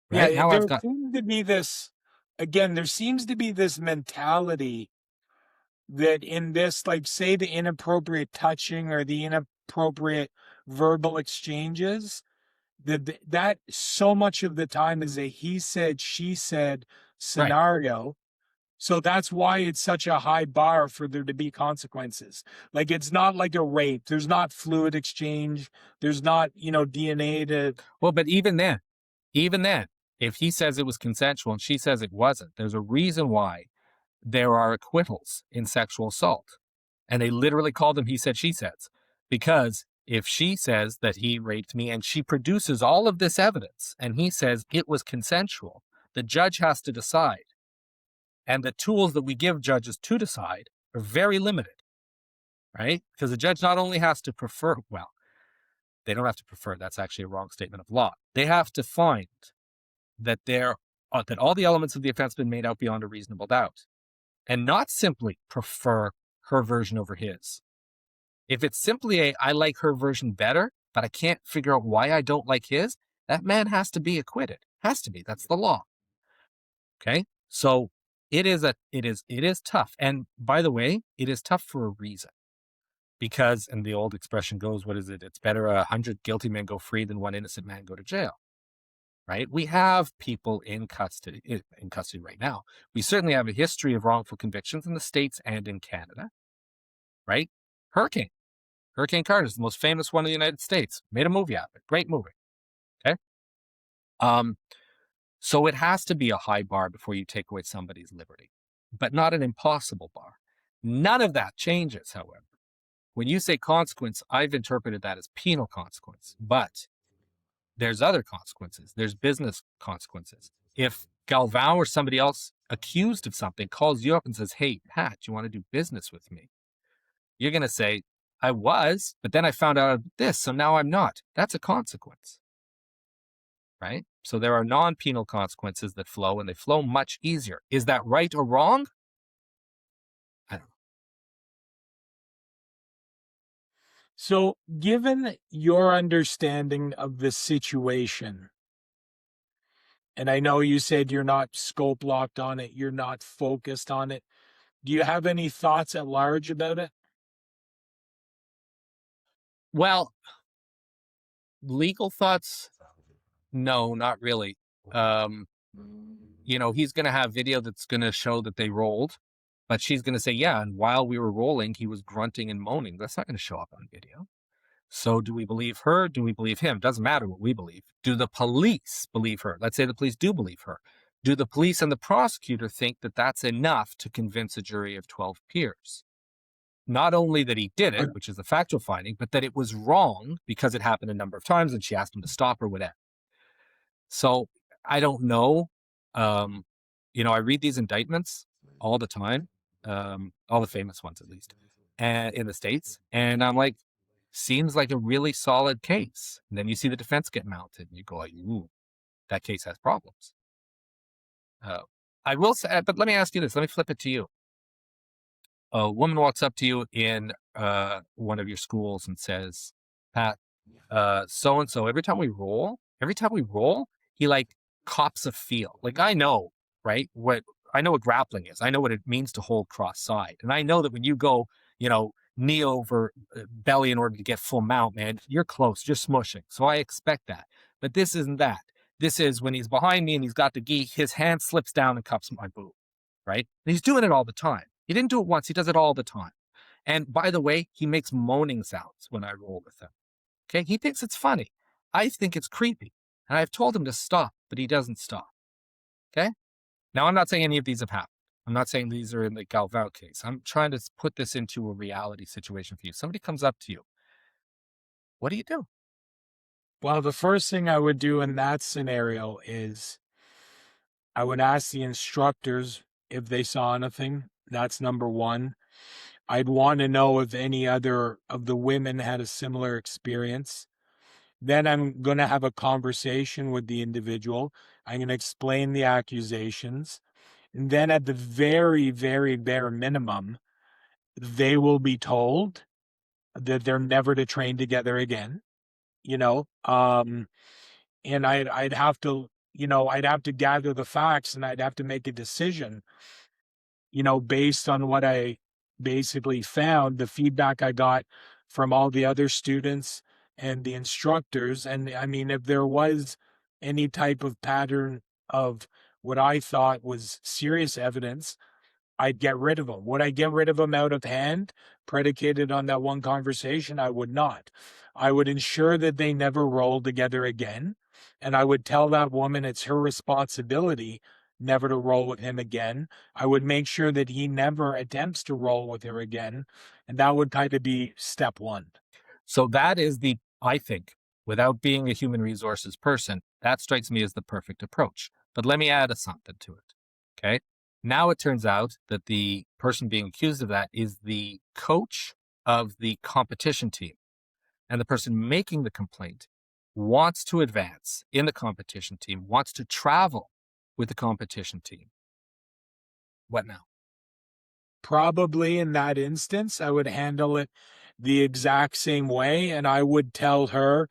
S5: Right? Yeah, there seems to be this, again, there seems to be this mentality that in this, like, say the inappropriate touching or the inappropriate verbal exchanges, that so much of the time is a he said, she said scenario. Right. So that's why it's such a high bar for there to be consequences. Like, it's not like a rape. There's not fluid exchange. There's not, DNA to...
S6: Well, but even then, If he says it was consensual and she says it wasn't, there's a reason why there are acquittals in sexual assault. And they literally call them he said, she says. Because if she says that he raped me and she produces all of this evidence and he says it was consensual, the judge has to decide. And the tools that we give judges to decide are very limited, right? Because the judge not only has to prefer, well, they don't have to prefer. That's actually a wrong statement of law. They have to find that that all the elements of the offense have been made out beyond a reasonable doubt, and not simply prefer her version over his. If it's simply I like her version better, but I can't figure out why I don't like his, that man has to be acquitted. Has to be. That's the law. Okay? So it is tough. And by the way, it is tough for a reason. Because, and the old expression goes, what is it? It's better 100 guilty men go free than one innocent man go to jail. Right? We have people in custody right now. We certainly have a history of wrongful convictions in the States and in Canada. Right? Hurricane Carter is the most famous one in the United States. Made a movie out of it. Great movie. Okay? So it has to be a high bar before you take away somebody's liberty, but not an impossible bar. None of that changes, however. When you say consequence, I've interpreted that as penal consequence, but there's other consequences. There's business consequences. If Galvão or somebody else accused of something calls you up and says, hey, Pat, you want to do business with me? You're going to say, I was, but then I found out this, so now I'm not. That's a consequence, right? So there are non-penal consequences that flow, and they flow much easier. Is that right or wrong? I don't know.
S5: So, given your understanding of the situation, and I know you said you're not scope locked on it, you're not focused on it, do you have any thoughts at large about it?
S6: Well, legal thoughts? No, not really. He's going to have video that's going to show that they rolled, but she's going to say, yeah, and while we were rolling, he was grunting and moaning. That's not going to show up on video. So do we believe her? Do we believe him? Doesn't matter what we believe. Do the police believe her? Let's say the police do believe her. Do the police and the prosecutor think that that's enough to convince a jury of 12 peers? Not only that he did it, which is a factual finding, but that it was wrong because it happened a number of times and she asked him to stop or whatever. So I don't know. I read these indictments all the time, all the famous ones at least, and in the States. And I'm like, seems like a really solid case. And then you see the defense get mounted and you go like, ooh, that case has problems. I will say, but let me ask you this. Let me flip it to you. A woman walks up to you in one of your schools and says, Pat, so-and-so, every time we roll, he like cops a feel. Like I know, right? I know what grappling is. I know what it means to hold cross side. And I know that when you go, knee over belly in order to get full mount, man, you're close, you're smushing. So I expect that. But this isn't that. This is when he's behind me and he's got the gi, his hand slips down and cups my boob, right? And he's doing it all the time. He didn't do it once. He does it all the time. And by the way, he makes moaning sounds when I roll with him. Okay. He thinks it's funny. I think it's creepy. And I've told him to stop, but he doesn't stop. Okay. Now, I'm not saying any of these have happened. I'm not saying these are in the Galvão case. I'm trying to put this into a reality situation for you. Somebody comes up to you. What do you do?
S5: Well, the first thing I would do in that scenario is I would ask the instructors if they saw anything. That's number one. I'd want to know if any other of the women had a similar experience. Then I'm going to have a conversation with the individual. I'm going to explain the accusations. And then at the very, very bare minimum, they will be told that they're never to train together again, and I'd have to gather the facts and I'd have to make a decision, based on what I basically found, the feedback I got from all the other students and the instructors. And I mean, if there was any type of pattern of what I thought was serious evidence, I'd get rid of them. Would I get rid of them out of hand? predicated on that one conversation, I would not. I would ensure that they never roll together again. And I would tell that woman it's her responsibility never to roll with him again. I would make sure that he never attempts to roll with her again. And that would kind of be step one.
S6: So that is I think, without being a human resources person, that strikes me as the perfect approach. But let me add something to it. Okay. Now it turns out that the person being accused of that is the coach of the competition team. And the person making the complaint wants to advance in the competition team, wants to travel with the competition team. What now?
S5: Probably in that instance, I would handle it the exact same way. And I would tell her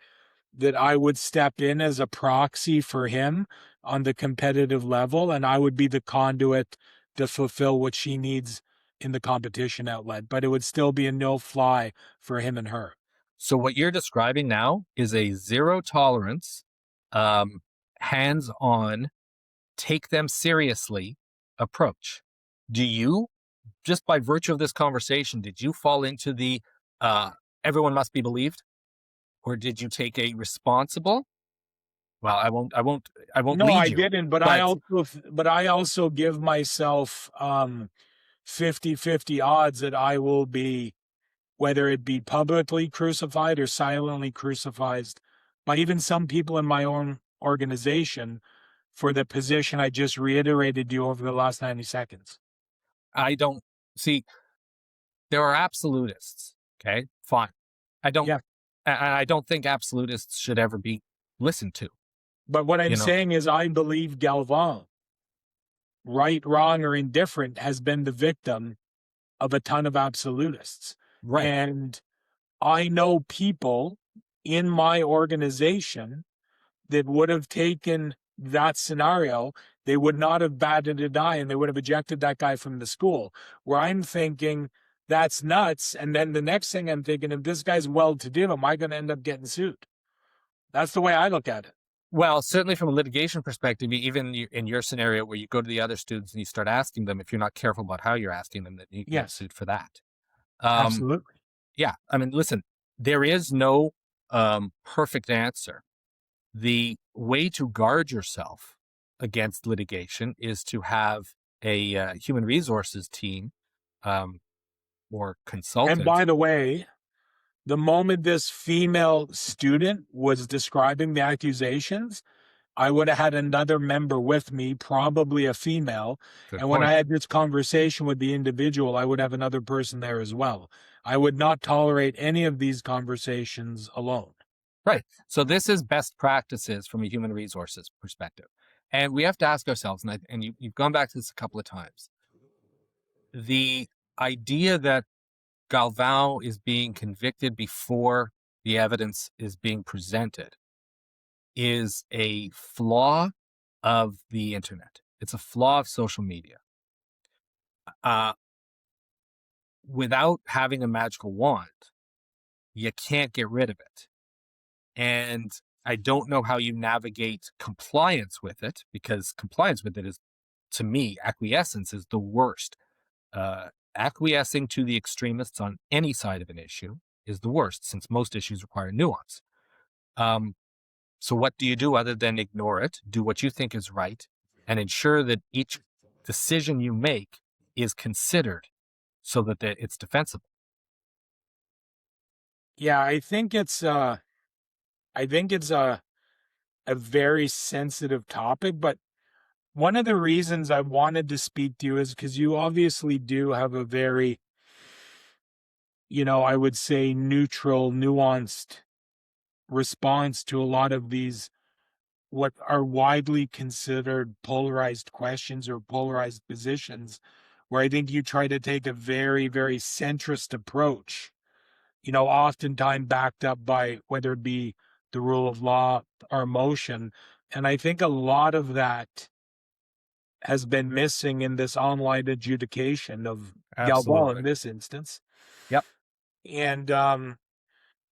S5: that I would step in as a proxy for him on the competitive level. And I would be the conduit to fulfill what she needs in the competition outlet. But it would still be a no fly for him and her.
S6: So what you're describing now is a zero tolerance, hands-on, take them seriously approach. Do you, just by virtue of this conversation, did you fall into the everyone must be believed? Or did you take a responsible? Well, I won't
S5: No,
S6: lead
S5: I
S6: you.
S5: didn't, but I also give myself 50-50 odds that I will be, whether it be publicly crucified or silently crucified by even some people in my own organization for the position I just reiterated to you over the last 90 seconds.
S6: I don't see, there are absolutists. Okay, fine. I don't think absolutists should ever be listened to.
S5: But what I'm saying is I believe Galvin, right, wrong, or indifferent, has been the victim of a ton of absolutists.
S6: Right.
S5: And I know people in my organization that would have taken that scenario. They would not have batted an eye and they would have ejected that guy from the school. Where I'm thinking, that's nuts. And then the next thing I'm thinking, if this guy's well-to-do, am I going to end up getting sued? That's the way I look at it.
S6: Well, certainly from a litigation perspective, even in your scenario where you go to the other students and you start asking them, if you're not careful about how you're asking them, that you can get sued for that.
S5: Absolutely.
S6: Yeah. I mean, listen, there is no perfect answer. The way to guard yourself against litigation is to have a human resources team or consultant.
S5: And by the way, the moment this female student was describing the accusations, I would have had another member with me, probably a female.
S6: Good
S5: and when
S6: point.
S5: I had this conversation with the individual, I would have another person there as well. I would not tolerate any of these conversations alone.
S6: Right. So this is best practices from a human resources perspective. And we have to ask ourselves, and you've gone back to this a couple of times, the idea that Galvin is being convicted before the evidence is being presented is a flaw of the internet. It's a flaw of social media. Without having a magical wand, you can't get rid of it. And I don't know how you navigate compliance with it, because compliance with it is, to me, acquiescence is the worst. Acquiescing to the extremists on any side of an issue is the worst, since most issues require nuance. So what do you do other than ignore it, do what you think is right, and ensure that each decision you make is considered so that it's defensible?
S5: Yeah, I think it's a very sensitive topic, but one of the reasons I wanted to speak to you is because you obviously do have a very, I would say, neutral, nuanced response to a lot of these, what are widely considered polarized questions or polarized positions, where I think you try to take a very, very centrist approach, oftentimes backed up by whether it be the rule of law or emotion. And I think a lot of that has been missing in this online adjudication of Galvin in this instance.
S6: Yep.
S5: And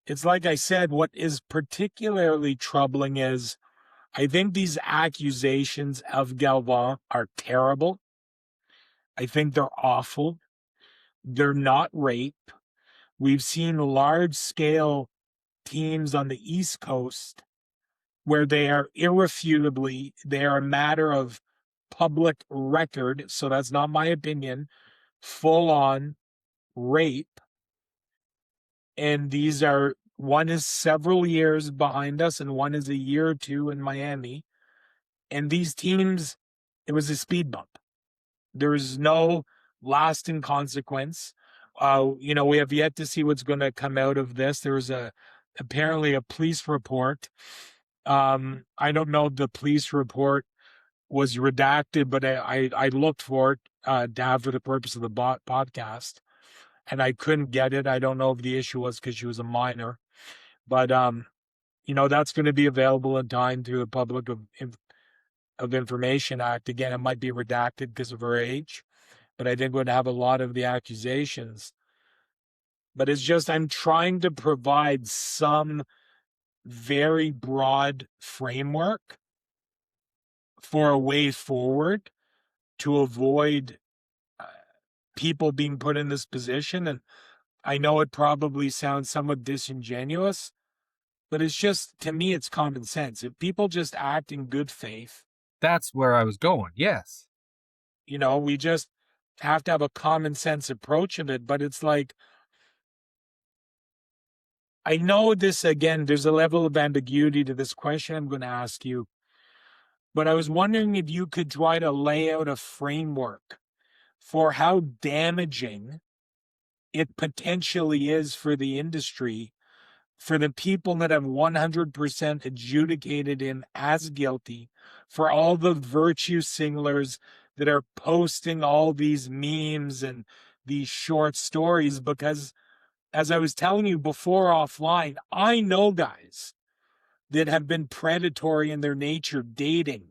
S5: it's like I said, what is particularly troubling is I think these accusations of Galvin are terrible. I think they're awful. They're not rape. We've seen large scale teams on the East Coast where they are irrefutably, they are a matter of public record. So that's not my opinion, full on rape. And these are, one is several years behind us and one is a year or two in Miami. And these teams, it was a speed bump. There's no lasting consequence. We have yet to see what's going to come out of this. There's apparently a police report. I don't know if the police report was redacted, but I looked for it to have for the purpose of the podcast, and I couldn't get it. I don't know if the issue was because she was a minor, but that's going to be available in time through the Public of Information Act. Again, it might be redacted because of her age, but I think would have a lot of the accusations. But it's just, I'm trying to provide some very broad framework for a way forward to avoid people being put in this position. And I know it probably sounds somewhat disingenuous, but it's just, to me, it's common sense. If people just act in good faith,
S6: That's where I was going. Yes.
S5: we just have to have a common sense approach of it. But it's like, I know this, again, there's a level of ambiguity to this question I'm going to ask you, but I was wondering if you could try to lay out a framework for how damaging it potentially is for the industry, for the people that have 100% adjudicated him as guilty, for all the virtue singlers that are posting all these memes and these short stories. Because as I was telling you before offline, I know guys that have been predatory in their nature, dating.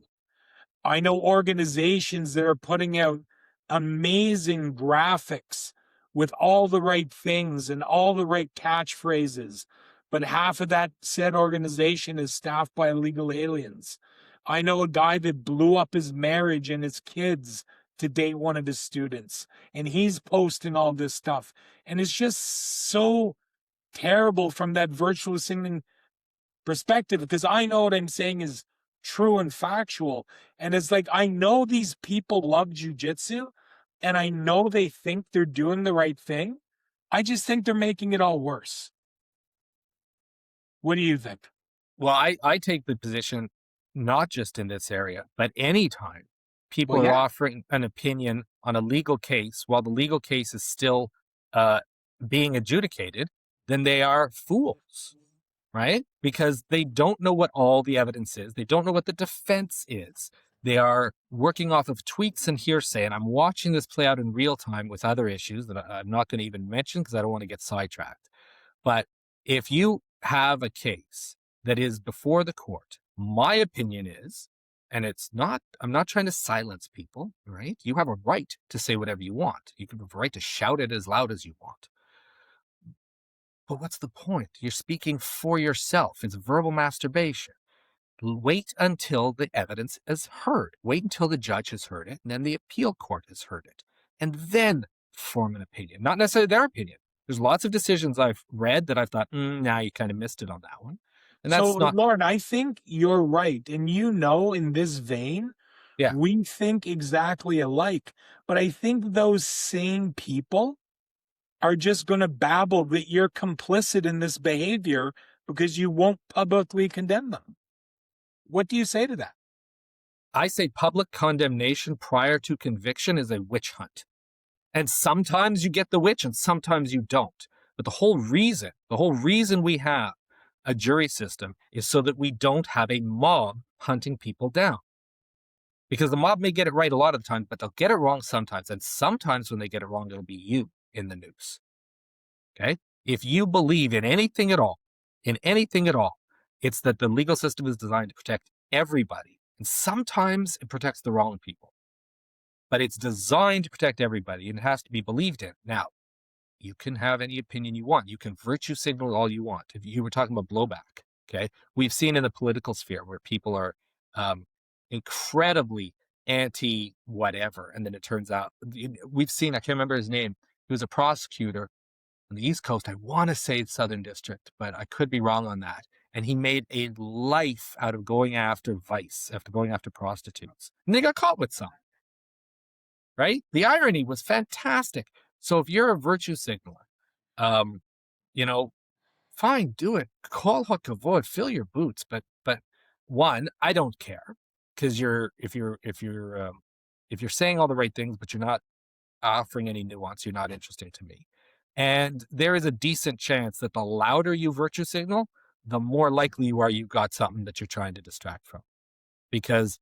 S5: I know organizations that are putting out amazing graphics with all the right things and all the right catchphrases, but half of that said organization is staffed by illegal aliens. I know a guy that blew up his marriage and his kids to date one of his students, and he's posting all this stuff. And it's just so terrible from that virtual signaling perspective, because I know what I'm saying is true and factual. And it's like, I know these people love jujitsu, and I know they think they're doing the right thing. I just think they're making it all worse. What do you think?
S6: Well, I take the position, not just in this area, but anytime people
S5: Well,
S6: are
S5: yeah.
S6: offering an opinion on a legal case while the legal case is still being adjudicated, then they are fools, right? Because they don't know what all the evidence is. They don't know what the defense is. They are working off of tweets and hearsay. And I'm watching this play out in real time with other issues that I'm not going to even mention because I don't want to get sidetracked. But if you have a case that is before the court, my opinion is, and it's not, I'm not trying to silence people, right? You have a right to say whatever you want. You have a right to shout it as loud as you want. But what's the point? You're speaking for yourself. It's verbal masturbation. Wait until the evidence is heard. Wait until the judge has heard it, and then the appeal court has heard it. And then form an opinion. Not necessarily their opinion. There's lots of decisions I've read that I've thought, now you kind of missed it on that one. And that's
S5: So,
S6: not...
S5: Lauren, I think you're right. And in this vein,
S6: Yeah.
S5: we think exactly alike. But I think those same people are just going to babble that you're complicit in this behavior because you won't publicly condemn them. What do you say to that?
S6: I say public condemnation prior to conviction is a witch hunt. And sometimes you get the witch and sometimes you don't. But the whole reason we have a jury system is so that we don't have a mob hunting people down. Because the mob may get it right a lot of the time, but they'll get it wrong sometimes. And sometimes when they get it wrong, it'll be you in the noose. Okay? If you believe in anything at all, it's that the legal system is designed to protect everybody. And sometimes it protects the wrong people. But it's designed to protect everybody, and it has to be believed in. Now, you can have any opinion you want. You can virtue signal all you want. If you were talking about blowback, okay? We've seen in the political sphere where people are incredibly anti-whatever, and then it turns out, we've seen, I can't remember his name, he was a prosecutor on the East Coast. I want to say Southern District, but I could be wrong on that. And he made a life out of going after vice, after going after prostitutes. And they got caught with some, right? The irony was fantastic. So if you're a virtue signaler, you know, fine, do it. Call hook kavod, fill your boots. But one, I don't care, because if you're saying all the right things, but you're not offering any nuance, you're not interesting to me. And there is a decent chance that the louder you virtue signal, the more likely you are you've got something that you're trying to distract from. Because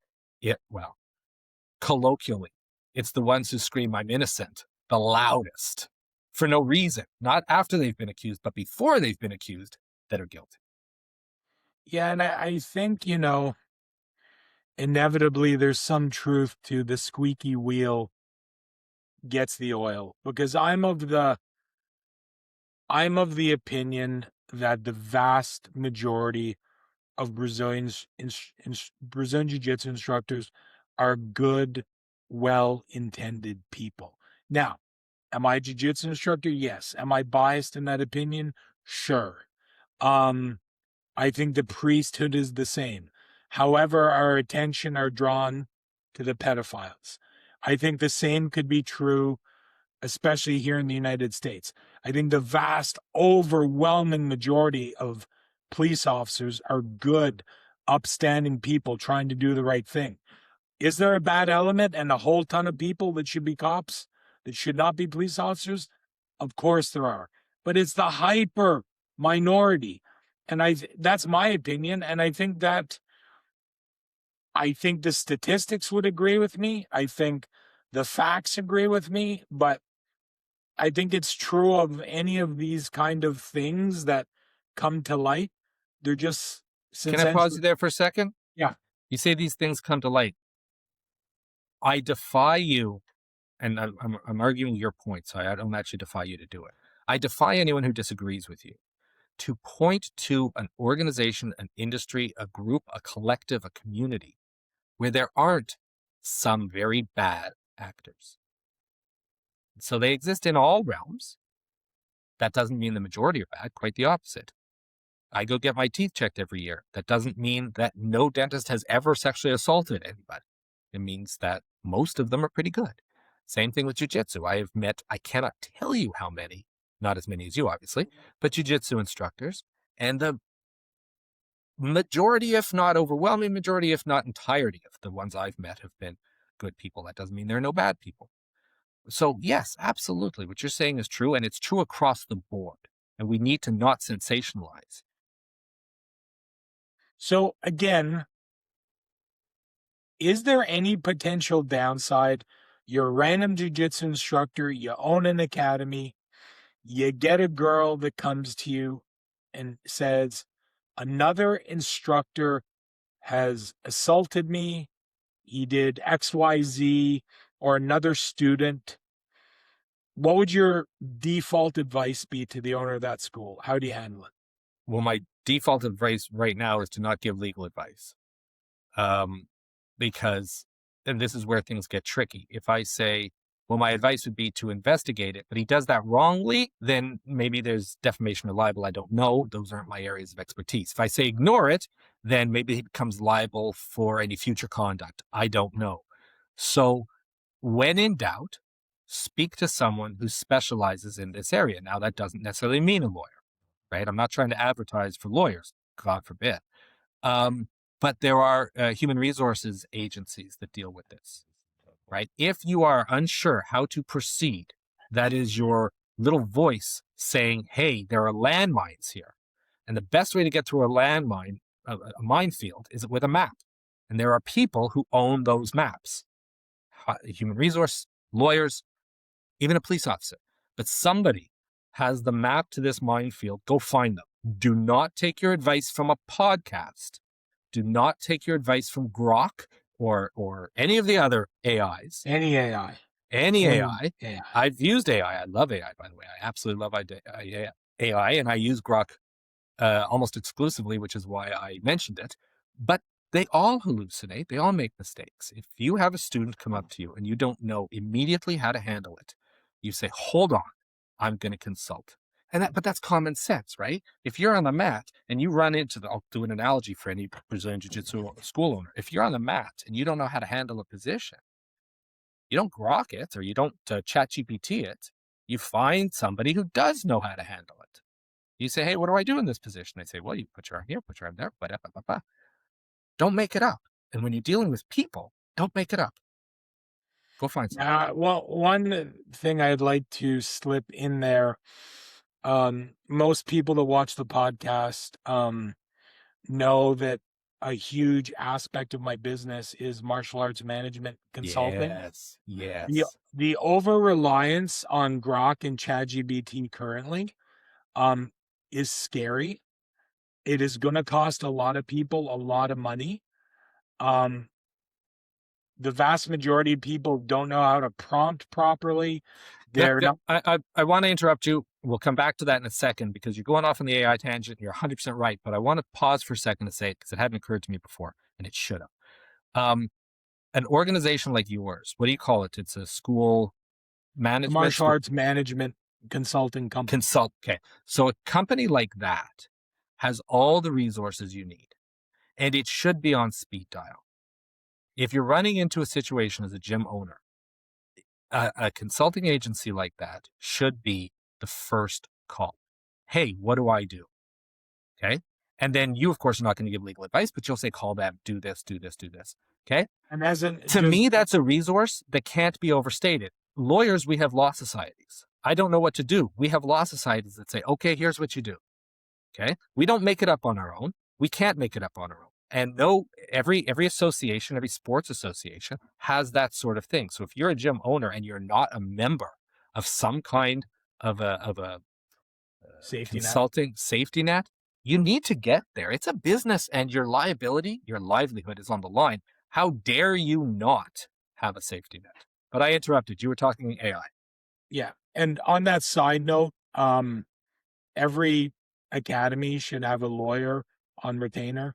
S6: colloquially, it's the ones who scream, "I'm innocent," the loudest, for no reason, not after they've been accused, but before they've been accused, that are guilty.
S5: Yeah, and I think, inevitably there's some truth to the squeaky wheel gets the oil, because I'm of the opinion that the vast majority of Brazilian Jiu-Jitsu instructors are good, well-intended people. Now, am I a Jiu-Jitsu instructor? Yes. Am I biased in that opinion? Sure. I think the priesthood is the same. However, our attention are drawn to the pedophiles. I think the same could be true, especially here in the United States. I think the vast, overwhelming majority of police officers are good, upstanding people trying to do the right thing. Is there a bad element and a whole ton of people that should be cops, that should not be police officers? Of course there are. But it's the hyper minority. And that's my opinion. And I think the statistics would agree with me. I think the facts agree with me. But I think it's true of any of these kind of things that come to light. They're just...
S6: Can I pause you there for a second?
S5: Yeah.
S6: You say these things come to light. I defy you, and I'm arguing your point, so I don't actually defy you to do it. I defy anyone who disagrees with you to point to an organization, an industry, a group, a collective, a community where there aren't some very bad actors. So they exist in all realms. That doesn't mean the majority are bad, quite the opposite. I go get my teeth checked every year. That doesn't mean that no dentist has ever sexually assaulted anybody. It means that most of them are pretty good. Same thing with jiu-jitsu. I have met, I cannot tell you how many, not as many as you obviously, but jiu-jitsu instructors, and the majority, if not overwhelming majority, if not entirety of the ones I've met have been good people. That doesn't mean there are no bad people. So yes, absolutely. What you're saying is true, and it's true across the board. And we need to not sensationalize.
S5: So again, is there any potential downside? You're a random jiu-jitsu instructor, you own an academy, you get a girl that comes to you and says, another instructor has assaulted me, he did XYZ, or another student. What would your default advice be to the owner of that school? How do you handle it?
S6: Well, my default advice right now is to not give legal advice. Because, and this is where things get tricky. If I say, well, my advice would be to investigate it, but he does that wrongly, then maybe there's defamation or libel. I don't know. Those aren't my areas of expertise. If I say ignore it, then maybe he becomes liable for any future conduct. I don't know. So when in doubt, speak to someone who specializes in this area. Now, that doesn't necessarily mean a lawyer, right? I'm not trying to advertise for lawyers, God forbid. But there are human resources agencies that deal with this, right? If you are unsure how to proceed, that is your little voice saying, hey, there are landmines here. And the best way to get through a landmine, a minefield, is with a map. And there are people who own those maps. Human resource, lawyers, even a police officer. But somebody has the map to this minefield. Go find them. Do not take your advice from a podcast. Do not take your advice from Grok or any of the other AIs.
S5: Any AI.
S6: Any AI. I've used AI. I love AI, by the way. I absolutely love AI, and I use Grok almost exclusively, which is why I mentioned it. But they all hallucinate. They all make mistakes. If you have a student come up to you and you don't know immediately how to handle it, you say, hold on, I'm going to consult. But that's common sense, right? If you're on the mat and you run into I'll do an analogy for any Brazilian Jiu-Jitsu school owner. If you're on the mat and you don't know how to handle a position, you don't grok it or you don't chat GPT it. You find somebody who does know how to handle it. You say, hey, what do I do in this position? They say, well, you put your arm here, put your arm there, ba-da-ba-ba-ba. Don't make it up. And when you're dealing with people, don't make it up. Go find something.
S5: Well, one thing I'd like to slip in there, most people that watch the podcast know that a huge aspect of my business is martial arts management consulting.
S6: Yes.
S5: The over-reliance on Grok and ChatGPT currently is scary. It is going to cost a lot of people a lot of money. The vast majority of people don't know how to prompt properly.
S6: I want to interrupt you. We'll come back to that in a second because you're going off on the AI tangent. You're 100% right, but I want to pause for a second to say it because it hadn't occurred to me before, and it should have. An organization like yours, what do you call it? It's a school management,
S5: martial arts management consulting company.
S6: Okay, so a company like that has all the resources you need, and it should be on speed dial. If you're running into a situation as a gym owner, a consulting agency like that should be the first call. Hey, what do I do? Okay. And then you, of course, are not going to give legal advice, but you'll say, call them, do this, do this, do this. Okay.
S5: And
S6: to me, that's a resource that can't be overstated. Lawyers, we have law societies. I don't know what to do. We have law societies that say, okay, here's what you do. Okay. We don't make it up on our own. We can't make it up on our own. And no, every association, every sports association has that sort of thing. So if you're a gym owner and you're not a member of some kind of a safety net, you need to get there. It's a business and your liability, your livelihood is on the line. How dare you not have a safety net? But I interrupted. You were talking AI.
S5: Yeah. And on that side note, every academy should have a lawyer on retainer.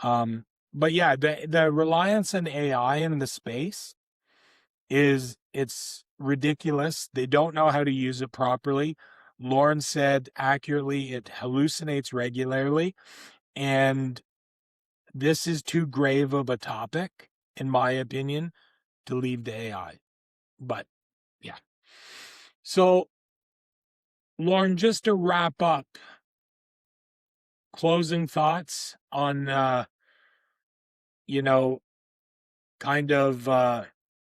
S5: But yeah, the reliance on AI in the space it's ridiculous. They don't know how to use it properly. Lauren said accurately, it hallucinates regularly. And this is too grave of a topic, in my opinion, to leave to AI. But yeah. So Lauren, just to wrap up, closing thoughts on, kind of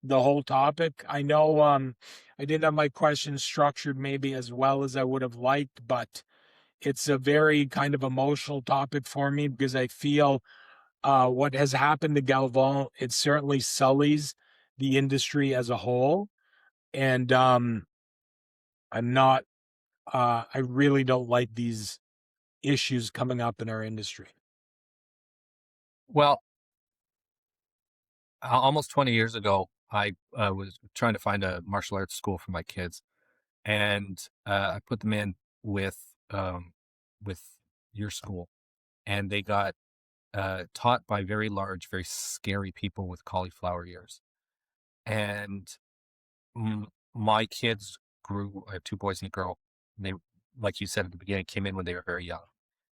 S5: the whole topic. I know I didn't have my questions structured maybe as well as I would have liked, but it's a very kind of emotional topic for me because I feel what has happened to Galvin, it certainly sullies the industry as a whole. And I really don't like these issues coming up in our industry.
S6: Well, almost 20 years ago, I was trying to find a martial arts school for my kids, and I put them in with your school, and they got taught by very large, very scary people with cauliflower ears. And my kids grew. I have two boys and a girl. And they, like you said at the beginning, came in when they were very young.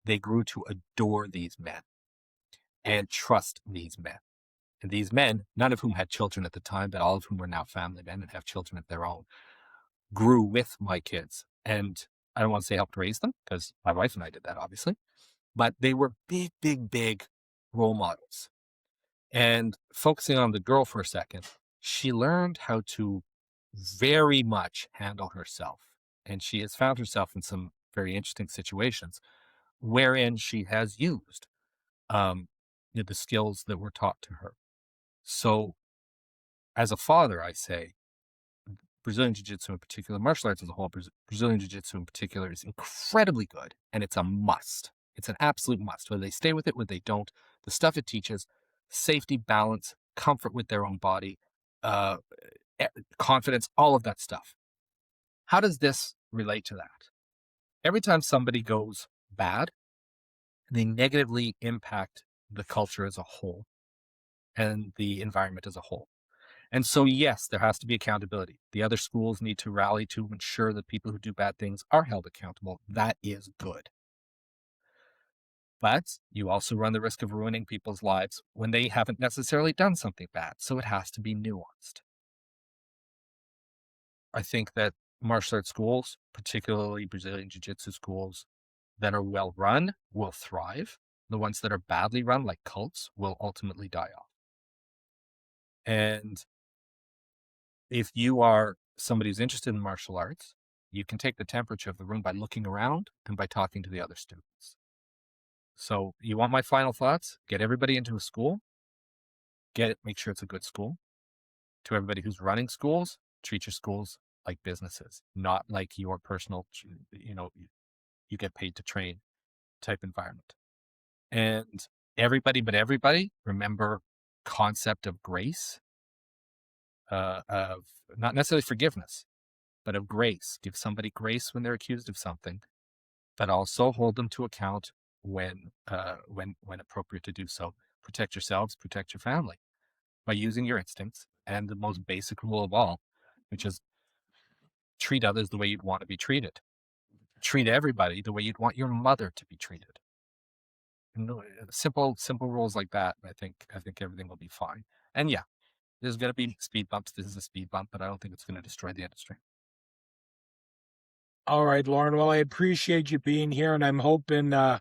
S6: They grew to adore these men and trust these men. And these men, none of whom had children at the time, but all of whom were now family men and have children of their own, grew with my kids. And I don't want to say helped raise them, because my wife and I did that, obviously. But they were big, big, big role models. And focusing on the girl for a second, she learned how to very much handle herself. And she has found herself in some very interesting situations wherein she has used the skills that were taught to her. So as a father, I say, Brazilian Jiu-Jitsu in particular, martial arts as a whole, Brazilian Jiu-Jitsu in particular is incredibly good. And it's a must. It's an absolute must. Whether they stay with it, whether they don't, the stuff it teaches, safety, balance, comfort with their own body, confidence, all of that stuff. How does this relate to that? Every time somebody goes bad, they negatively impact the culture as a whole and the environment as a whole. And so, yes, there has to be accountability. The other schools need to rally to ensure that people who do bad things are held accountable. That is good. But you also run the risk of ruining people's lives when they haven't necessarily done something bad. So it has to be nuanced. I think that martial arts schools, particularly Brazilian Jiu-Jitsu schools that are well run, will thrive. The ones that are badly run, like cults, will ultimately die off. And if you are somebody who's interested in martial arts, you can take the temperature of the room by looking around and by talking to the other students. So you want my final thoughts? Get everybody into a school. Make sure it's a good school. To everybody who's running schools, treat your schools like businesses, not like your personal, you get paid to train type environment. And everybody, remember concept of grace, of not necessarily forgiveness, but of grace. Give somebody grace when they're accused of something, but also hold them to account when appropriate to do so. Protect yourselves, protect your family by using your instincts, and the most basic rule of all, which is treat others the way you'd want to be treated. Treat everybody the way you'd want your mother to be treated. Simple rules like that. I think everything will be fine. And yeah, there's going to be speed bumps. This is a speed bump, but I don't think it's going to destroy the industry.
S5: All right, Lauren. Well, I appreciate you being here, and I'm hoping I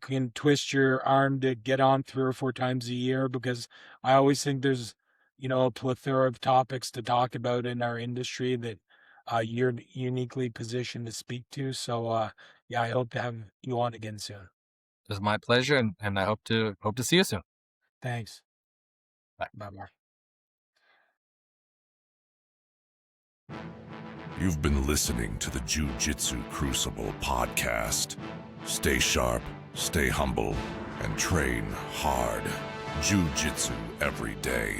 S5: can twist your arm to get on 3 or 4 times a year, because I always think there's, a plethora of topics to talk about in our industry that you're uniquely positioned to speak to. So, yeah, I hope to have you on again soon.
S6: It was my pleasure, and I hope to see you soon.
S5: Thanks.
S6: Bye.
S5: Bye-bye.
S1: You've been listening to the Jiu-Jitsu Crucible podcast. Stay sharp, stay humble, and train hard. Jiu-Jitsu every day.